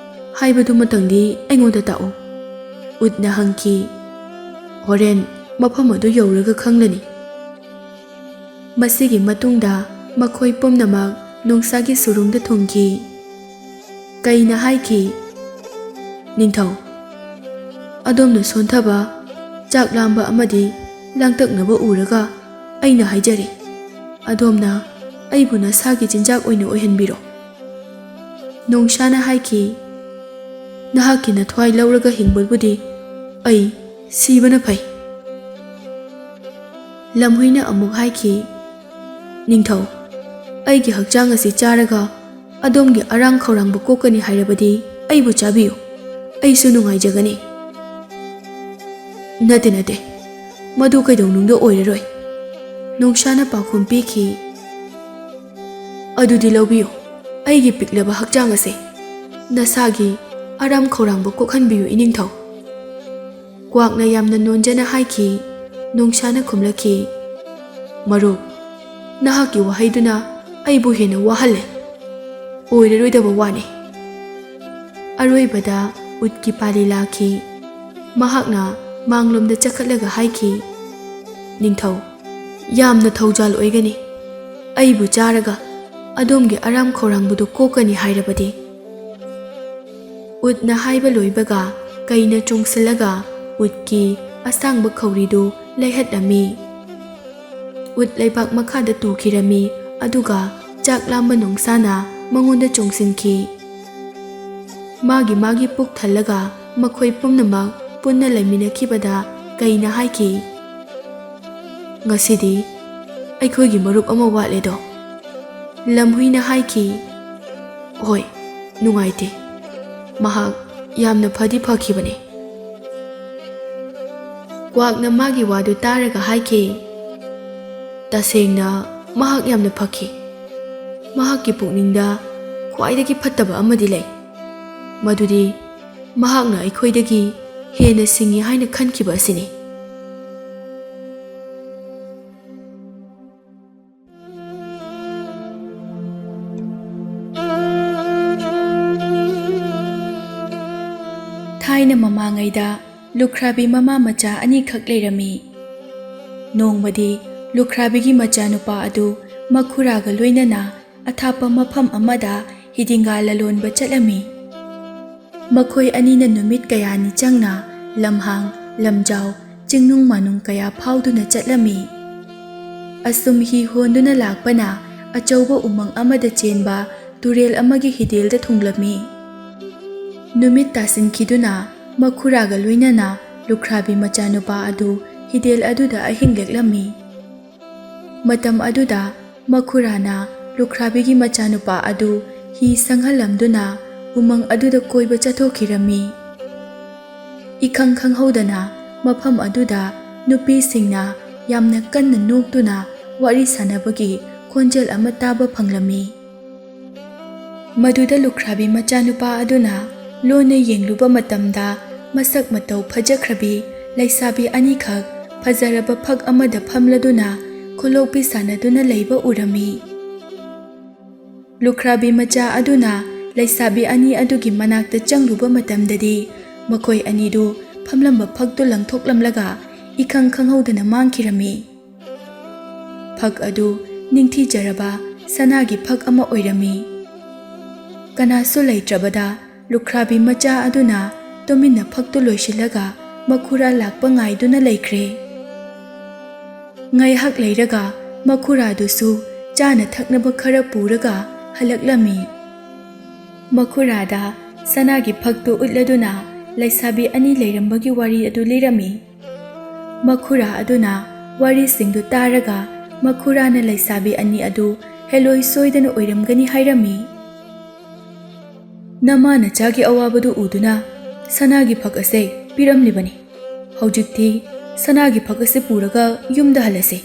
ꯍꯥꯏꯕꯗꯨꯃꯇꯪꯗꯤ ꯑꯩꯉꯣꯟꯗ ꯇꯥꯛꯎ꯫ ꯎꯠꯅ ꯍꯪꯈꯤ, ꯍꯣꯔꯦꯟ ꯃꯐꯝ ꯑꯗꯨ ꯌꯧꯔꯒ ꯈꯪꯂꯅꯤ꯫ ꯃꯁꯤꯒꯤ ꯃꯇꯨꯡꯗ ꯃꯈꯣꯏ ꯄꯨꯝꯅꯃꯛ ꯅꯣꯡꯁꯥꯒꯤ ꯁꯨꯔꯨꯡꯗ ꯊꯨꯡꯈꯤ꯫ ꯀꯩꯅ ꯍꯥꯏꯈꯤ, ꯅꯤꯡꯊꯧ, ꯑꯗꯣꯝꯅ ꯁꯣꯟꯊꯕ, ꯆꯥꯛ ꯂꯥꯝꯕ ꯑꯃꯗꯤ ꯂꯥꯡꯇꯛꯅꯕ ꯎꯔꯒ ꯑꯩꯅ ꯍꯥꯏꯖꯔꯤ, ꯑꯗꯣꯝꯅ ꯑꯩꯕꯨ ꯅꯁꯥꯒꯤ ꯆꯤꯟꯖꯥꯛ ꯑꯣꯏꯅ ꯑꯣꯏꯍꯟꯕꯤꯔꯣ꯫ ꯅꯣꯡꯁꯥꯅ ꯍꯥꯏꯈꯤ, ꯅꯍꯥꯛꯀꯤ ꯅꯊ꯭ꯋꯥꯏ ꯂꯧꯔꯒ ꯍꯤꯡꯕꯕꯨꯗꯤ ꯑꯩ ꯁꯤꯕꯅ ꯐꯩ꯫ ꯂꯝꯍꯨꯏꯅ ꯑꯃꯨꯛ ꯍꯥꯏꯈꯤ, ꯅꯤꯡꯊꯧ, ꯑꯩꯒꯤ ꯍꯛꯆꯥꯡ ꯑꯁꯤ ꯆꯥꯔꯒ ꯑꯗꯣꯝꯒꯤ ꯑꯔꯥꯝ ꯈꯧꯔꯥꯡꯕ ꯀꯣꯛꯀꯅꯤ ꯍꯥꯏꯔꯕꯗꯤ ꯑꯩꯕꯨ ꯆꯥꯕꯤꯌꯨ, ꯑꯩꯁꯨ ꯅꯨꯡꯉꯥꯏꯖꯒꯅꯤ꯫ ꯅꯠꯇꯦ, ꯃꯗꯨ ꯀꯩꯗꯧꯅꯨꯡꯗ ꯑꯣꯏꯔꯔꯣꯏ꯫ ꯅꯣꯡꯁꯥꯅ ꯄꯥꯎꯈꯨꯝ ꯄꯤꯈꯤ, ꯑꯗꯨꯗꯤ ꯂꯧꯕꯤꯌꯨ ꯑꯩꯒꯤ ꯄꯤꯛꯂꯕ ꯍꯛꯆꯥꯡ ꯑꯁꯤ, ꯅꯁꯥꯒꯤ ꯑꯔꯥꯝ ꯈꯧꯔꯥꯡꯕ ꯀꯣꯛꯍꯟꯕꯤꯌꯨ ꯏꯅꯤꯡꯊꯧ꯫ ꯀ꯭ꯋꯥꯛꯅ ꯌꯥꯝꯅ ꯅꯣꯟꯖꯅ ꯍꯥꯏꯈꯤ꯫ ꯅꯣꯡꯁꯥꯅ ꯈꯨꯝꯂꯛꯈꯤ, ꯃꯔꯨꯞ, ꯅꯍꯥꯛꯀꯤ ꯋꯥꯍꯩꯗꯨꯅ ꯑꯩꯕꯨ ꯍꯦꯟꯅ ꯋꯥꯍꯜꯂꯦ, ꯑꯣꯏꯔꯔꯣꯏꯗꯕ ꯋꯥꯅꯤ꯫ ꯑꯔꯣꯏꯕꯗ ꯎꯠꯀꯤ ꯄꯥꯂꯤ ꯂꯥꯛꯈꯤ꯫ ꯃꯍꯥꯛꯅ ꯃꯥꯡꯂꯣꯝꯗ ꯆꯈꯠꯂꯒ ꯍꯥꯏꯈꯤ, ꯅꯤꯡꯊꯧ, ꯌꯥꯝꯅ ꯊꯧꯖꯥꯜ ꯑꯣꯏꯒꯅꯤ, ꯑꯩꯕꯨ ꯆꯥꯔꯒ ꯑꯗꯣꯝꯒꯤ ꯑꯔꯥꯝ ꯈꯧꯔꯥꯡꯕꯗꯨ ꯀꯣꯛꯀꯅꯤ ꯍꯥꯏꯔꯕꯗꯤ꯫ ꯎꯠꯅ ꯍꯥꯏꯕ ꯂꯣꯏꯕꯒ ꯀꯩꯅ ꯆꯣꯡꯁꯤꯜꯂꯒ ꯎꯠꯀꯤ ꯑꯁꯥꯡꯕ ꯈꯧꯔꯤꯗꯨ ꯂꯩꯍꯠꯂꯝꯃꯤ꯫ ꯎꯠ ꯂꯩꯕꯥꯛ ꯃꯈꯥꯗ ꯇꯨꯈꯤꯔꯝꯃꯤ, ꯑꯗꯨꯒ ꯆꯥꯛ ꯂꯥꯝꯕ ꯅꯣꯡꯁꯥꯅ ꯃꯉꯣꯟꯗ ꯆꯣꯡꯁꯤꯟꯈꯤ꯫ ꯃꯥꯒꯤ ꯄꯨꯛ ꯊꯜꯂꯒ ꯃꯈꯣꯏ ꯄꯨꯝꯅꯃꯛ ꯄꯨꯟꯅ ꯂꯩꯃꯤꯟꯅꯈꯤꯕꯗ ꯀꯩꯅ ꯍꯥꯏꯈꯤ, "ꯉꯁꯤꯗꯤ ꯑꯩꯈꯣꯏꯒꯤ ꯃꯔꯨꯞ ꯑꯃ ꯋꯥꯠꯂꯦꯗꯣ"꯫ ꯂꯝꯍꯨꯏꯅ ꯍꯥꯏꯈꯤ, "ꯍꯣꯏ, ꯅꯨꯡꯉꯥꯏꯇꯦ꯫ ꯃꯍꯥꯛ ꯌꯥꯝꯅ ꯐꯗꯤ ꯐꯈꯤꯕꯅꯤ"꯫ ꯀ꯭ꯋꯥꯛꯅ ꯃꯥꯒꯤ ꯋꯥꯗꯨ ꯇꯥꯔꯒ ꯍꯥꯏꯈꯤ, "ꯇꯁꯦꯡꯅ ꯃꯍꯥꯛ ꯌꯥꯝꯅ ꯐꯈꯤ꯫ ꯃꯍꯥꯛꯀꯤ ꯄꯨꯛꯅꯤꯡꯗ ꯈ꯭ꯋꯥꯏꯗꯒꯤ ꯐꯠꯇꯕ ꯑꯃꯗꯤ ꯂꯩ, ꯃꯗꯨꯗꯤ ꯃꯍꯥꯛꯅ ꯑꯩꯈꯣꯏꯗꯒꯤ ꯍꯦꯟꯅ ꯁꯤꯡꯏ ꯍꯥꯏꯅ ꯈꯟꯈꯤꯕ ꯑꯁꯤꯅꯤ"꯫ ꯊꯥꯏꯅ ꯃꯃꯥꯡꯉꯩꯗ ꯂꯨꯈ꯭ꯔꯥꯕꯤ ꯃꯃꯥ ꯃꯆꯥ ꯑꯅꯤꯈꯛ ꯂꯩꯔꯝꯃꯤ꯫ ꯅꯣꯡꯃꯗꯤ ꯂꯨꯈ꯭ꯔꯥꯕꯤꯒꯤ ꯃꯆꯥꯅꯨꯄꯥ ꯑꯗꯨ ꯃꯈꯨꯔꯥꯒ ꯂꯣꯏꯅꯅ ꯑꯊꯥꯞꯄ ꯃꯐꯝ ꯑꯃꯗ ꯍꯤꯗꯤꯡꯒꯥ ꯂꯂꯣꯟꯕ ꯆꯠꯂꯝꯃꯤ꯫ ꯃꯈꯣꯏ ꯑꯅꯤꯅ ꯅꯨꯃꯤꯠ ꯀꯌꯥꯅꯤ ꯆꯪꯅ ꯂꯝꯍꯥꯡ ꯂꯝꯖꯥꯎ ꯆꯤꯡꯅꯨꯡ ꯃꯥꯅꯨꯡ ꯀꯌꯥ ꯐꯥꯎꯗꯨꯅ ꯆꯠꯂꯝꯃꯤ꯫ ꯑꯁꯨꯝ ꯍꯤ ꯍꯣꯟꯗꯨꯅ ꯂꯥꯛꯄꯅ ꯑꯆꯧꯕ ꯎꯃꯪ ꯑꯃꯗ ꯆꯦꯟꯕ ꯇꯨꯔꯦꯜ ꯑꯃꯒꯤ ꯍꯤꯗꯦꯜꯗ ꯊꯨꯡꯂꯝꯃꯤ꯫ ꯅꯨꯃꯤꯠ ꯇꯥꯁꯤꯟꯈꯤꯗꯨꯅ ꯃꯈꯨꯔꯥꯒ ꯂꯣꯏꯅꯅ ꯂꯨꯈ꯭ꯔꯥꯕꯤ ꯃꯆꯥꯅꯨꯄꯥ ꯑꯗꯨ ꯍꯤꯗꯦꯜ ꯑꯗꯨꯗ ꯑꯍꯤꯡ ꯂꯦꯛꯂꯝꯃꯤ꯫ ꯃꯇꯝ ꯑꯗꯨꯗ ꯃꯈꯨꯔꯥꯅ ꯂꯨꯈ꯭ꯔꯥꯕꯤꯒꯤ ꯃꯆꯥꯅꯨꯄꯥ ꯑꯗꯨ ꯍꯤ ꯁꯪꯍꯜꯂꯝꯗꯨꯅ ꯎꯃꯪ ꯑꯗꯨꯗ ꯀꯣꯏꯕ ꯆꯠꯊꯣꯛꯈꯤꯔꯝꯃꯤ꯫ ꯏꯈꯪ ꯈꯪꯍꯧꯗꯅ ꯃꯐꯝ ꯑꯗꯨꯗ ꯅꯨꯄꯤꯁꯤꯡꯅ ꯌꯥꯝꯅ ꯀꯟꯅ ꯅꯣꯛꯇꯨꯅ ꯋꯥꯔꯤ ꯁꯥꯟꯅꯕꯒꯤ ꯈꯣꯟꯖꯦꯜ ꯑꯃ ꯇꯥꯕ ꯐꯪꯂꯝꯃꯤ꯫ ꯃꯗꯨꯗ ꯂꯨꯈ꯭ꯔꯥꯕꯤ ꯃꯆꯥꯅꯨꯄꯥ ꯑꯗꯨꯅ ꯂꯣꯟꯅ ꯌꯦꯡꯂꯨꯕ ꯃꯇꯝꯗ ꯃꯁꯛ ꯃꯇꯧ ꯐꯖꯈ꯭ꯔꯕꯤ ꯂꯩꯁꯥꯕꯤ ꯑꯅꯤꯈꯛ ꯐꯖꯔꯕ ꯐꯛ ꯑꯃꯗ ꯐꯝꯂꯗꯨꯅ ꯈꯨꯂꯣꯛꯄꯤ ꯁꯥꯟꯅꯗꯨꯅ ꯂꯩꯕ ꯎꯔꯝꯃꯤ꯫ ꯂꯨꯈ꯭ꯔꯥꯕꯤ ꯃꯆꯥ ꯑꯗꯨꯅ ꯂꯩꯁꯥꯕꯤ ꯑꯅꯤ ꯑꯗꯨꯒꯤ ꯃꯅꯥꯛꯇ ꯆꯪꯂꯨꯕ ꯃꯇꯝꯗꯗꯤ ꯃꯈꯣꯏ ꯑꯅꯤꯗꯨ ꯐꯝꯂꯝꯕ ꯐꯛꯇꯨ ꯂꯪꯊꯣꯛꯂꯝꯂꯒ ꯏꯈꯪ ꯈꯪꯍꯧꯗꯅ ꯃꯥꯡꯈꯤꯔꯝꯃꯤ꯫ ꯐꯛ ꯑꯗꯨ ꯅꯤꯡꯊꯤꯖꯔꯕ ꯁꯅꯥꯒꯤ ꯐꯛ ꯑꯃ ꯑꯣꯏꯔꯝꯃꯤ꯫ ꯀꯅꯥꯁꯨ ꯂꯩꯇ꯭ꯔꯕꯗ ꯂꯨꯈ꯭ꯔꯥꯕꯤ ꯃꯆꯥ ꯑꯗꯨꯅ ꯇꯨꯃꯤꯟꯅ ꯐꯛꯇꯨ ꯂꯣꯏꯁꯤꯜꯂꯒ ꯃꯈꯨꯔꯥ ꯂꯥꯛꯄ ꯉꯥꯏꯗꯨꯅ ꯂꯩꯈ꯭ꯔꯦ꯫ ꯉꯥꯏꯍꯥꯛ ꯂꯩꯔꯒ ꯃꯈꯨꯔꯥꯗꯨꯁꯨ ꯆꯥꯅ ꯊꯛꯅꯕ ꯈꯔ ꯄꯨꯔꯒ ꯍꯜꯂꯛꯂꯝꯃꯤ꯫ ꯃꯈꯨꯔꯥꯗ ꯁꯅꯥꯒꯤ ꯐꯛꯇꯨ ꯎꯠꯂꯗꯨꯅ ꯂꯩꯁꯥꯕꯤ ꯑꯅꯤ ꯂꯩꯔꯝꯕꯒꯤ ꯋꯥꯔꯤ ꯑꯗꯨ ꯂꯤꯔꯝꯃꯤ꯫ ꯃꯈꯨꯔꯥ ꯑꯗꯨꯅ ꯋꯥꯔꯤꯁꯤꯡꯗꯨ ꯇꯥꯔꯒ ꯃꯈꯨꯔꯥꯅ ꯂꯩꯁꯥꯕꯤ ꯑꯅꯤ ꯑꯗꯨ ꯍꯦꯂꯣꯏ ꯁꯣꯏꯗꯅ ꯑꯣꯏꯔꯝꯒꯅꯤ ꯍꯥꯏꯔꯝꯃꯤ꯫ "ꯅꯃꯥ ꯅꯆꯥꯒꯤ ꯑꯋꯥꯕꯗꯨ ꯎꯗꯨꯅ ꯁꯅꯥꯒꯤ ꯐꯛ ꯑꯁꯦ ꯄꯤꯔꯝꯂꯤꯕꯅꯤ꯫ ꯍꯧꯖꯤꯛꯇꯤ ꯁꯅꯥꯒꯤ ꯐꯛ ꯑꯁꯤ ꯄꯨꯔꯒ ꯌꯨꯝꯗ ꯍꯜꯂꯁꯤ"꯫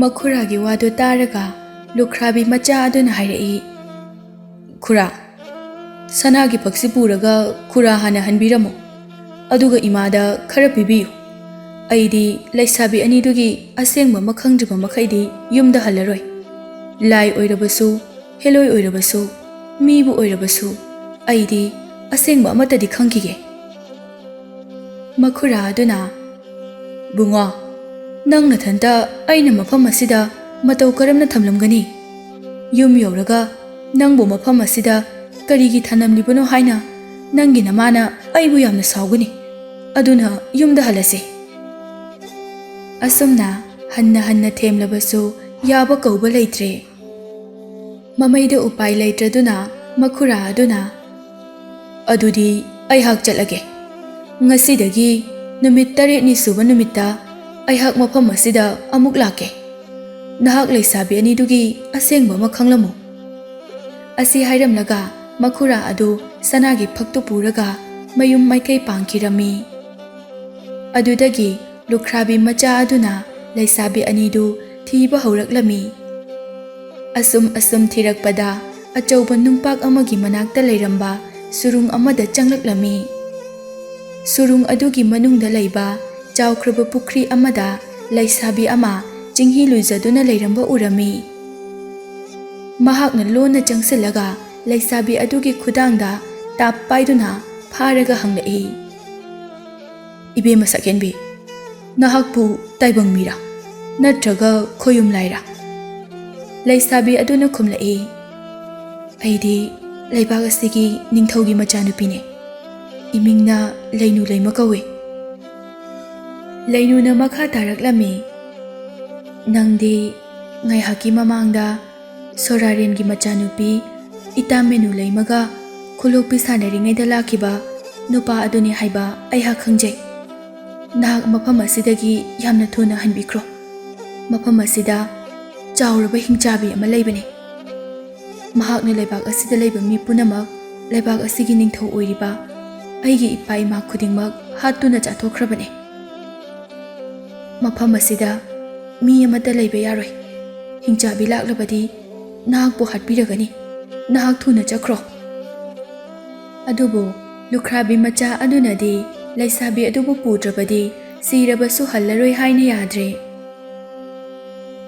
ꯃꯈꯨꯔꯥꯒꯤ ꯋꯥꯗꯨ ꯇꯥꯔꯒ ꯂꯨꯈ꯭ꯔꯥꯕꯤ ꯃꯆꯥ ꯑꯗꯨꯅ ꯍꯥꯏꯔꯛꯏ, "ꯈꯨꯔꯥ, ꯁꯅꯥꯒꯤ ꯐꯛꯁꯤ ꯄꯨꯔꯒ ꯈꯨꯔꯥ ꯍꯥꯟꯅ ꯍꯟꯕꯤꯔꯝꯃꯨ, ꯑꯗꯨꯒ ꯏꯃꯥꯗ ꯈꯔ ꯄꯤꯕꯤꯌꯨ꯫ ꯑꯩꯗꯤ ꯂꯩꯁꯥꯕꯤ ꯑꯅꯤꯗꯨꯒꯤ ꯑꯁꯦꯡꯕ ꯑꯃ ꯈꯪꯗ꯭ꯔꯤꯕ ꯃꯈꯩꯗꯤ ꯌꯨꯝꯗ ꯍꯜꯂꯔꯣꯏ꯫ ꯂꯥꯏ ꯑꯣꯏꯔꯕꯁꯨ ꯍꯦꯂꯣꯏ ꯑꯣꯏꯔꯕꯁꯨ ꯃꯤꯕꯨ ꯑꯣꯏꯔꯕꯁꯨ ꯑꯩꯗꯤ ꯑꯁꯦꯡꯕ ꯑꯃꯠꯇꯗꯤ ꯈꯪꯈꯤꯒꯦ"꯫ ꯃꯈꯨꯔꯥ ꯑꯗꯨꯅ, "ꯕꯨꯡꯉꯣ, ꯅꯪ ꯅꯊꯟꯇ ꯑꯩꯅ ꯃꯐꯝ ꯑꯁꯤꯗ ꯃꯇꯧ ꯀꯔꯝꯅ ꯊꯝꯂꯝꯒꯅꯤ? ꯌꯨꯝ ꯌꯧꯔꯒ ꯅꯪꯕꯨ ꯃꯐꯝ ꯑꯁꯤꯗ ꯀꯔꯤꯒꯤ ꯊꯅꯝꯂꯤꯕꯅꯣ ꯍꯥꯏꯅ ꯅꯪꯒꯤ ꯅꯃꯥꯅ ꯑꯩꯕꯨ ꯌꯥꯝꯅ ꯁꯥꯎꯒꯅꯤ꯫ ꯑꯗꯨꯅ ꯌꯨꯝꯗ ꯍꯜꯂꯁꯤ"꯫ ꯑꯁꯨꯝꯅ ꯍꯟꯅ ꯍꯟꯅ ꯊꯦꯝꯂꯕꯁꯨ ꯌꯥꯕ ꯀꯧꯕ ꯂꯩꯇ꯭ꯔꯦ꯫ ꯃꯃꯩꯗ ꯎꯄꯥꯏ ꯂꯩꯇ꯭ꯔꯗꯨꯅ ꯃꯈꯨꯔꯥ ꯑꯗꯨꯅ, "ꯑꯗꯨꯗꯤ ꯑꯩꯍꯥꯛ ꯆꯠꯂꯒꯦ꯫ ꯉꯁꯤꯗꯒꯤ ꯅꯨꯃꯤꯠ 8ꯅꯤ ꯁꯨꯕ ꯅꯨꯃꯤꯠꯇ ꯑꯩꯍꯥꯛ ꯃꯐꯝ ꯑꯁꯤꯗ ꯑꯃꯨꯛ ꯂꯥꯛꯀꯦ꯫ ꯅꯍꯥꯛ ꯂꯩꯁꯥꯕꯤ ꯑꯅꯤꯗꯨꯒꯤ ꯑꯁꯦꯡꯕ ꯑꯃ ꯈꯪꯂꯝꯃꯨ"꯫ ꯑꯁꯤ ꯍꯥꯏꯔꯝꯂꯒ ꯃꯈꯨꯔꯥ ꯑꯗꯨ ꯁꯅꯥꯒꯤ ꯐꯛꯇꯨ ꯄꯨꯔꯒ ꯃꯌꯨꯝ ꯃꯥꯏꯀꯩ ꯄꯥꯡꯈꯤꯔꯝꯃꯤ꯫ ꯑꯗꯨꯗꯒꯤ ꯂꯨꯈ꯭ꯔꯥꯕꯤ ꯃꯆꯥ ꯑꯗꯨꯅ ꯂꯩꯁꯥꯕꯤ ꯑꯅꯤꯗꯨ ꯊꯤꯕ ꯍꯧꯔꯛꯂꯝꯃꯤ꯫ ꯑꯁꯨꯝ ꯊꯤꯔꯛꯄꯗ ꯑꯆꯧꯕ ꯅꯨꯡꯄꯥꯛ ꯑꯃꯒꯤ ꯃꯅꯥꯛꯇ ꯂꯩꯔꯝꯕ ꯁꯨꯔꯨꯡ ꯑꯃꯗ ꯆꯪꯂꯛꯂꯝꯃꯤ꯫ ꯁꯨꯔꯨꯡ ꯑꯗꯨꯒꯤ ꯃꯅꯨꯡꯗ ꯂꯩꯕ ꯆꯥꯎꯈ꯭ꯔꯕ ꯄꯨꯈ꯭ꯔꯤ ꯑꯃꯗ ꯂꯩꯁꯥꯕꯤ ꯑꯃ ꯆꯤꯡꯍꯤ ꯂꯨꯖꯗꯨꯅ ꯂꯩꯔꯝꯕ ꯎꯔꯝꯃꯤ꯫ ꯃꯍꯥꯛꯅ ꯂꯣꯟꯅ ꯆꯪꯁꯤꯜꯂꯒ ꯂꯩꯁꯥꯕꯤ ꯑꯗꯨꯒꯤ ꯈꯨꯗꯥꯡꯗ ꯇꯥꯞ ꯄꯥꯏꯗꯨꯅ ꯐꯥꯔꯒ ꯍꯪꯂꯛꯏ, "ꯏꯕꯦꯝꯃ ꯁꯛꯍꯦꯟꯕꯤ, ꯅꯍꯥꯛꯄꯨ ꯇꯥꯏꯕꯪ ꯃꯤꯔꯥ ꯅꯠꯇ꯭ꯔꯒ ꯈꯣꯌꯨꯝ ꯂꯥꯏꯔꯥ?" ꯂꯩꯁꯥꯕꯤ ꯑꯗꯨꯅ ꯈꯨꯝꯂꯛꯏ, "ꯑꯩꯗꯤ ꯂꯩꯕꯥꯛ ꯑꯁꯤꯒꯤ ꯅꯤꯡꯊꯧꯒꯤ ꯃꯆꯥꯅꯨꯄꯤꯅꯦ꯫ ꯏꯃꯤꯡꯅ ꯂꯩꯅꯨ ꯂꯩꯃ ꯀꯧꯏ"꯫ ꯂꯩꯅꯨꯅ ꯃꯈꯥ ꯇꯥꯔꯛꯂꯝꯃꯤ, "ꯅꯪꯗꯤ ꯉꯥꯏꯍꯥꯛꯀꯤ ꯃꯃꯥꯡꯗ ꯁꯣꯔꯥꯔꯦꯟꯒꯤ ꯃꯆꯥꯅꯨꯄꯤ ꯏꯇꯥꯃꯦꯅꯨ ꯂꯩꯃꯒ ꯈꯨꯂꯣꯛꯄꯤ ꯁꯥꯟꯅꯔꯤꯉꯩꯗ ꯂꯥꯛꯈꯤꯕ ꯅꯨꯄꯥ ꯑꯗꯨꯅꯤ ꯍꯥꯏꯕ ꯑꯩꯍꯥꯛ ꯈꯪꯖꯩ꯫ ꯅꯍꯥꯛ ꯃꯐꯝ ꯑꯁꯤꯗꯒꯤ ꯌꯥꯝꯅ ꯊꯨꯅ ꯍꯟꯕꯤꯈ꯭ꯔꯣ꯫ ꯃꯐꯝ ꯑꯁꯤꯗ ꯆꯥꯎꯔꯕ ꯍꯤꯡꯆꯥꯕꯤ ꯑꯃ ꯂꯩꯕꯅꯤ꯫ ꯃꯍꯥꯛꯅ ꯂꯩꯕꯥꯛ ꯑꯁꯤꯗ ꯂꯩꯕ ꯃꯤ ꯄꯨꯝꯅꯃꯛ ꯂꯩꯕꯥꯛ ꯑꯁꯤꯒꯤ ꯅꯤꯡꯊꯧ ꯑꯣꯏꯔꯤꯕ ꯑꯩꯒꯤ ꯏꯄꯥ ꯏꯃꯥ ꯈꯨꯗꯤꯡꯃꯛ ꯍꯥꯠꯇꯨꯅ ꯆꯥꯊꯣꯛꯈ꯭ꯔꯕꯅꯤ꯫ ꯃꯐꯝ ꯑꯁꯤꯗ ꯃꯤ ꯑꯃꯠꯇ ꯂꯩꯕ ꯌꯥꯔꯣꯏ꯫ ꯍꯤꯡꯆꯥꯕꯤ ꯂꯥꯛꯂꯕꯗꯤ ꯅꯍꯥꯛꯄꯨ ꯍꯥꯠꯄꯤꯔꯒꯅꯤ꯫ ꯅꯍꯥꯛ ꯊꯨꯅ ꯆꯠꯈ꯭ꯔꯣ꯫ ꯑꯗꯨꯕꯨ ꯂꯨꯈ꯭ꯔꯥꯕꯤ ꯃꯆꯥ ꯑꯗꯨꯅꯗꯤ ꯂꯩꯁꯥꯕꯤ ꯑꯗꯨꯕꯨ ꯄꯨꯗ꯭ꯔꯕꯗꯤ ꯁꯤꯔꯕꯁꯨ ꯍꯜꯂꯔꯣꯏ ꯍꯥꯏꯅ ꯌꯥꯗ꯭ꯔꯦ꯫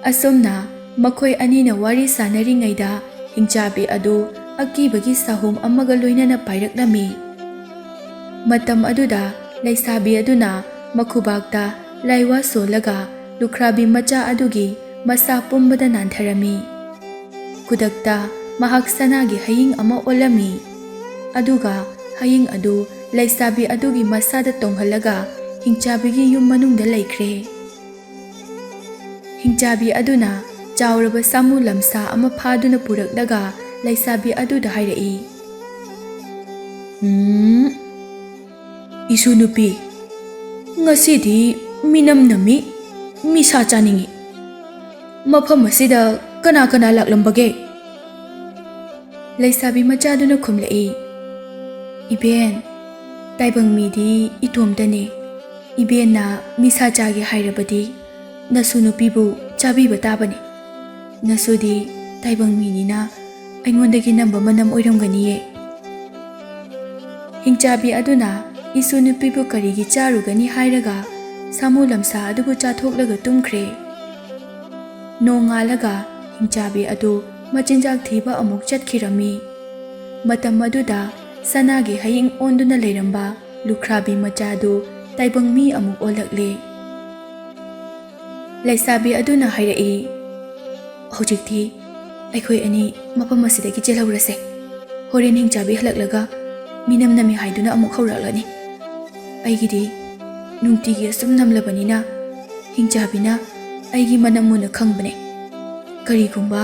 ꯑꯁꯨꯝꯅ ꯃꯈꯣꯏ ꯑꯅꯤꯅ ꯋꯥꯔꯤ ꯁꯥꯟꯅꯔꯤꯉꯩꯗ ꯍꯤꯡꯆꯥꯕꯤ ꯑꯗꯨ ꯑꯀꯤꯕꯒꯤ ꯁꯥꯍꯨꯝ ꯑꯃꯒ ꯂꯣꯏꯅꯅ ꯄꯥꯏꯔꯛꯂꯝꯃꯤ꯫ ꯃꯇꯝ ꯑꯗꯨꯗ ꯂꯩꯁꯥꯕꯤ ꯑꯗꯨꯅ ꯃꯈꯨꯕꯥꯛꯇ ꯂꯥꯏꯋꯥ ꯁꯣꯜꯂꯒ ꯂꯨꯈ꯭ꯔꯥꯕꯤ ꯃꯆꯥ ꯑꯗꯨꯒꯤ ꯃꯁꯥ ꯄꯨꯝꯕꯗ ꯅꯥꯟꯊꯔꯝꯃꯤ꯫ ꯈꯨꯗꯛꯇ ꯃꯍꯥꯛ ꯁꯅꯥꯒꯤ ꯍꯌꯤꯡ ꯑꯃ ꯑꯣꯜꯂꯝꯃꯤ꯫ ꯑꯗꯨꯒ ꯍꯌꯤꯡ ꯑꯗꯨ ꯂꯩꯁꯥꯕꯤ ꯑꯗꯨꯒꯤ ꯃꯁꯥꯗ ꯇꯣꯡꯍꯜꯂꯒ ꯍꯤꯡꯆꯥꯕꯤꯒꯤ ꯌꯨꯝ ꯃꯅꯨꯡꯗ ꯂꯩꯈ꯭ꯔꯦ꯫ ꯍꯤꯡꯆꯥꯕꯤ ꯑꯗꯨꯅ ꯆꯥꯎꯔꯕ ꯁꯥꯃꯨ ꯂꯝꯁꯥ ꯑꯃ ꯐꯥꯗꯨꯅ ꯄꯨꯔꯛꯂꯒ ꯂꯩꯁꯥꯕꯤ ꯑꯗꯨꯗ ꯍꯥꯏꯔꯛꯏ꯫ "ꯏꯁꯨ ꯅꯨꯄꯤ, ꯉꯁꯤꯗꯤ ꯃꯤꯅꯝ ꯅꯝꯃꯤ, ꯃꯤꯁꯥ ꯆꯥꯅꯤꯡꯏ꯫ ꯃꯐꯝ ꯑꯁꯤꯗ ꯀꯅꯥ ꯀꯅꯥ ꯂꯥꯛꯂꯝꯕꯒꯦ?" ꯂꯩꯁꯥꯕꯤ ꯃꯆꯥꯗꯨꯅ ꯈꯨꯝꯂꯛꯏ, "ꯏꯕꯦꯟ, ꯇꯥꯏꯕꯪ ꯃꯤꯗꯤ ꯏꯇꯣꯝꯇꯅꯤ꯫ ꯏꯕꯦꯟꯅ ꯃꯤꯁꯥ ꯆꯥꯒꯦ ꯍꯥꯏꯔꯕꯗꯤ ꯅꯁꯨ ꯅꯨꯄꯤꯕꯨ ꯆꯥꯕꯤꯕ ꯇꯥꯕꯅꯤ꯫ ꯅꯁꯨꯗꯤ ꯇꯥꯏꯕꯪ ꯃꯤꯅꯤꯅ ꯑꯩꯉꯣꯟꯗꯒꯤ ꯅꯝꯕ ꯃꯅꯝ ꯑꯣꯏꯔꯝꯒꯅꯤꯌꯦ." ꯍꯤꯡꯆꯥꯕꯤ ꯑꯗꯨꯅ ꯏꯁꯨ ꯅꯨꯄꯤꯕꯨ ꯀꯔꯤꯒꯤ ꯆꯥꯔꯨꯒꯅꯤ ꯍꯥꯏꯔꯒ ꯁꯥꯃꯨ ꯂꯝꯁꯥ ꯑꯗꯨꯕꯨ ꯆꯥꯊꯣꯛꯂꯒ ꯇꯨꯝꯈ꯭ꯔꯦ꯫ ꯅꯣꯡꯉꯥꯜꯂꯒ ꯍꯤꯡꯆꯥꯕꯤ ꯑꯗꯨ ꯃꯆꯤꯟꯖꯥꯛ ꯊꯤꯕ ꯑꯃꯨꯛ ꯆꯠꯈꯤꯔꯝꯃꯤ꯫ ꯃꯇꯝ ꯑꯗꯨꯗ ꯁꯅꯥꯒꯤ ꯍꯌꯤꯡ ꯑꯣꯟꯗꯨꯅ ꯂꯩꯔꯝꯕ ꯂꯨꯈ꯭ꯔꯥꯕꯤ ꯃꯆꯥꯗꯨ ꯇꯥꯏꯕꯪ ꯃꯤ ꯑꯃꯨꯛ ꯑꯣꯜꯂꯛꯂꯦ꯫ ꯂꯩꯁꯥꯕꯤ ꯑꯗꯨꯅ ꯍꯥꯏꯔꯛꯏ, "ꯍꯧꯖꯤꯛꯇꯤ ꯑꯩꯈꯣꯏ ꯑꯅꯤ ꯃꯐꯝ ꯑꯁꯤꯗꯒꯤ ꯆꯦꯜꯍꯧꯔꯁꯦ꯫ ꯍꯣꯔꯦꯟ ꯍꯤꯡꯆꯥꯕꯤ ꯍꯜꯂꯛꯂꯒ ꯃꯤꯅꯝ ꯅꯝꯃꯤ ꯍꯥꯏꯗꯨꯅ ꯑꯃꯨꯛ ꯍꯧꯔꯛꯂꯅꯤ꯫ ꯑꯩꯒꯤꯗꯤ ꯅꯨꯡꯇꯤꯒꯤ ꯑꯁꯨꯝ ꯅꯝꯂꯕꯅꯤꯅ ꯍꯤꯡꯆꯥꯕꯤꯅ ꯑꯩꯒꯤ ꯃꯅꯝ ꯃꯨꯟꯅ ꯈꯪꯕꯅꯦ꯫ ꯀꯔꯤꯒꯨꯝꯕ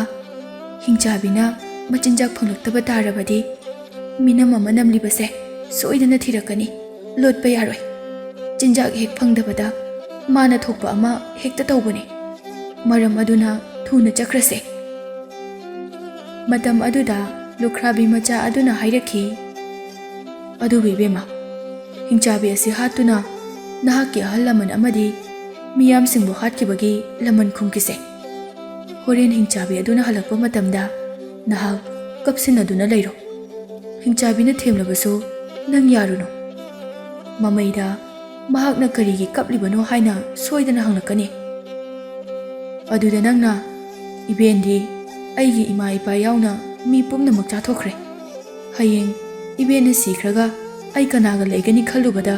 ꯍꯤꯡꯆꯥꯕꯤꯅ ꯃꯆꯤꯟꯖꯥꯛ ꯐꯪꯂꯛꯇꯕ ꯇꯥꯔꯕꯗꯤ ꯃꯤꯅꯝ ꯑꯃ ꯅꯝꯂꯤꯕꯁꯦ ꯁꯣꯏꯗꯅ ꯊꯤꯔꯛꯀꯅꯤ, ꯂꯣꯠꯄ ꯌꯥꯔꯣꯏ꯫ ꯆꯤꯟꯖꯥꯛ ꯍꯦꯛ ꯐꯪꯗꯕꯗ ꯃꯥꯅ ꯊꯣꯛꯄ ꯑꯃ ꯍꯦꯛꯇ ꯇꯧꯕꯅꯦ꯫ ꯃꯔꯝ ꯑꯗꯨꯅ ꯊꯨꯅ ꯆꯠꯈ꯭ꯔꯁꯦ." ꯃꯇꯝ ꯑꯗꯨꯗ ꯂꯨꯈ꯭ꯔꯥꯕꯤ ꯃꯆꯥ ꯑꯗꯨꯅ ꯍꯥꯏꯔꯛꯈꯤ, "ꯑꯗꯨꯕꯨ ꯏꯕꯦꯝꯃ, ꯍꯤꯡꯆꯥꯕꯤ ꯑꯁꯤ ꯍꯥꯠꯇꯨꯅ ꯅꯍꯥꯛꯀꯤ ꯑꯍꯜ ꯂꯃꯟ ꯑꯃꯗꯤ ꯃꯤꯌꯥꯝꯁꯤꯡꯕꯨ ꯍꯥꯠꯈꯤꯕꯒꯤ ꯂꯃꯟ ꯈꯨꯝꯈꯤꯁꯦ꯫ ꯍꯣꯔꯦꯟ ꯍꯤꯡꯆꯥꯕꯤ ꯑꯗꯨꯅ ꯍꯜꯂꯛꯄ ꯃꯇꯝꯗ ꯅꯍꯥꯛ ꯀꯞꯁꯤꯟꯅꯗꯨꯅ ꯂꯩꯔꯣ꯫ ꯍꯤꯡꯆꯥꯕꯤꯅ ꯊꯦꯝꯂꯕꯁꯨ ꯅꯪ ꯌꯥꯔꯨꯅꯨ꯫ ꯃꯃꯩꯗ ꯃꯍꯥꯛꯅ ꯀꯔꯤꯒꯤ ꯀꯞꯂꯤꯕꯅꯣ ꯍꯥꯏꯅ ꯁꯣꯏꯗꯅ ꯍꯪꯂꯛꯀꯅꯤ꯫ ꯑꯗꯨꯗ ꯅꯪꯅ, ꯏꯕꯦꯟꯗꯤ ꯑꯩꯒꯤ ꯏꯃꯥ ꯏꯄꯥ ꯌꯥꯎꯅ ꯃꯤ ꯄꯨꯝꯅꯃꯛ ꯆꯥꯊꯣꯛꯈ꯭ꯔꯦ꯫ ꯍꯌꯦꯡ ꯏꯕꯦꯟꯅ ꯁꯤꯈ꯭ꯔꯒ ꯑꯩ ꯀꯅꯥꯒ ꯂꯩꯒꯅꯤ ꯈꯜꯂꯨꯕꯗ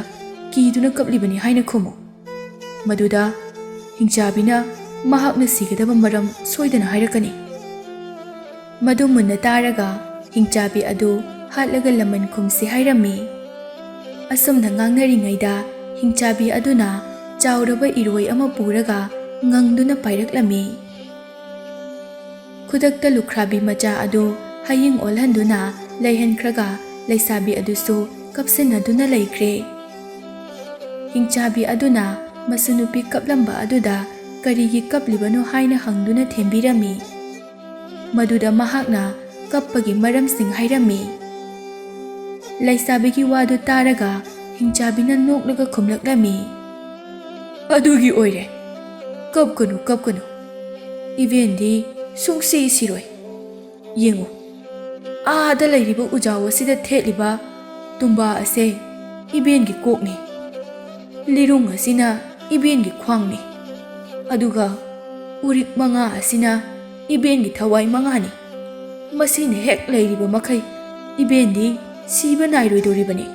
ꯀꯤꯗꯨꯅ ꯀꯞꯂꯤꯕꯅꯤ ꯍꯥꯏꯅ ꯈꯨꯝꯃꯨ꯫ ꯃꯗꯨꯗ ꯍꯤꯡꯆꯥꯕꯤꯅ ꯃꯍꯥꯛꯅ ꯁꯤꯒꯗꯕ ꯃꯔꯝ ꯁꯣꯏꯗꯅ ꯍꯥꯏꯔꯛꯀꯅꯤ." ꯃꯗꯨ मुन्ना तारगा हिंचाबी अदु हाटलगा लमन खुमसी हाइरम्मी। असुमना ngangnariङैदा हिंचाबी अदुना चाउरबा इरोय अमा पुरगा nganगदुना पाइरक्लमी। खुदक्ता लुख्राबी मचा अदु हायिंग ओलहन्दुना लैहनख्रगा लैसाबी अदुसु कपसिनदुना लैख्रे। हिंचाबी अदुना मसुनुपी कपलंबा अदुदा करिगी कपलिबनो हाइना हंगदुना थेंबिरमी। मदुदा महाकना कप्पगी मरमसिंग हाइरमी। लैसाबीगी वादु तारगा हिंचाबीना नोकलगा खुमलक्लमी। अदुगी ओइरे कपकनु इवेंदी सुंगसी सिरोय येंगु आदा लैरिबा उजाव असिदा थेलिबा तुम्बा असे इबेनगी कोकनी लिरुंग असिना इबेनगी ख्वांगनी अदुगा उरिक मंगा असिना इबेनगी थवाई मंगानी मसीने हेक लैरिबा मखै इबेनदी सीबा नाइरोइदोरिबनी।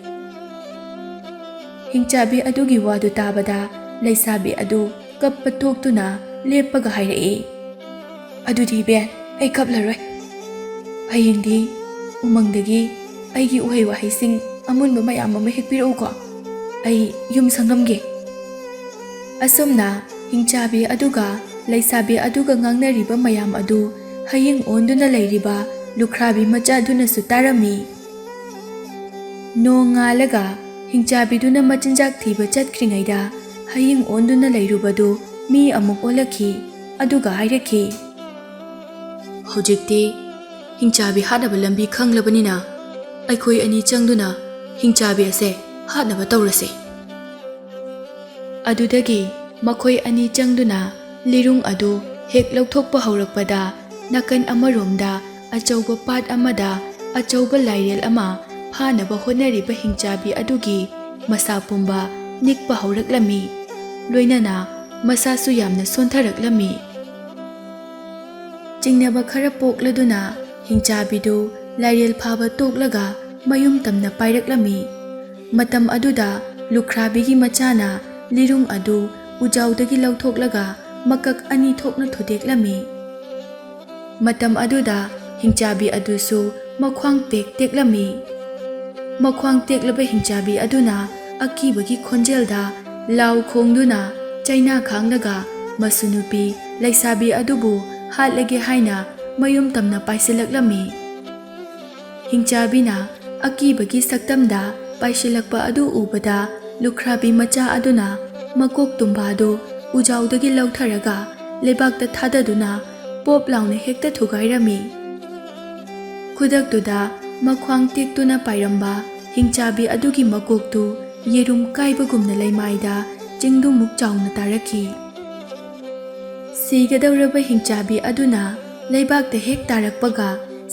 हिंचाबी अदुगी वादु ताबदा लैसाबी अदु कप्पा थोक्तुना लेप्पगा हाइरई। अदुदी बेन ऐ कपलरोय हयेंदी उमंगदगी ऐगी उहै वाहैसिंग अमुनबा मयाम अमा हेकपिरौको ऐ युम संगमगे। असुमना हिंचाबी अदुगा लैसाबी अदुगा ngangnariba mayam adu haying onduna leiriba लुख्राबी मचा दुनसु तारमी। Nong ngalaga hingchabiduna machinjak thiba chatkhringayda haying onduna leirubadu mi amuk olakhi aduga hairaki hojikti hingchabi hadaba lambi khanglabanina aikhoi ani changduna hingchabi ase hadaba tawrase adudagi makhoi ani changduna lirung adu hek lauthokpa haurakpada nakan amaromda achauba pat amada achauba lairel ama phanaba honariba hingchabi adugi masa pumba nikpa hauraklami loinana masa su yamna sontharaklami chingnaba khara pokladuna hingchabidu lairel phaba toklaga mayum tamna pairaklami matam aduda lukhrabi machana lirung adu ujaudagi lauthoklaga makak ani thokna thudeklami matam aduda hingchabi adusu makhwang teklami makhwang teklaba hingchabi aduna akibagi khonjelda law khongduna chaina khangnaga masunupi laisabi adubu hatlage haina mayum tamna paiselaklami hingchabina akibagi saktamda paisilakpa adu ubada lukhrabi macha aduna makok tumbado ujaudagi lautharaga lebakta thadaduna pop launa hekta thugairami khudaktuda makhwang tektuna pairamba hingchabi adugi makoktu yerum kaibagumna leimaida chingdumuk chauna taraki sigadawraba hingchabi aduna leibakta hek tarakpaga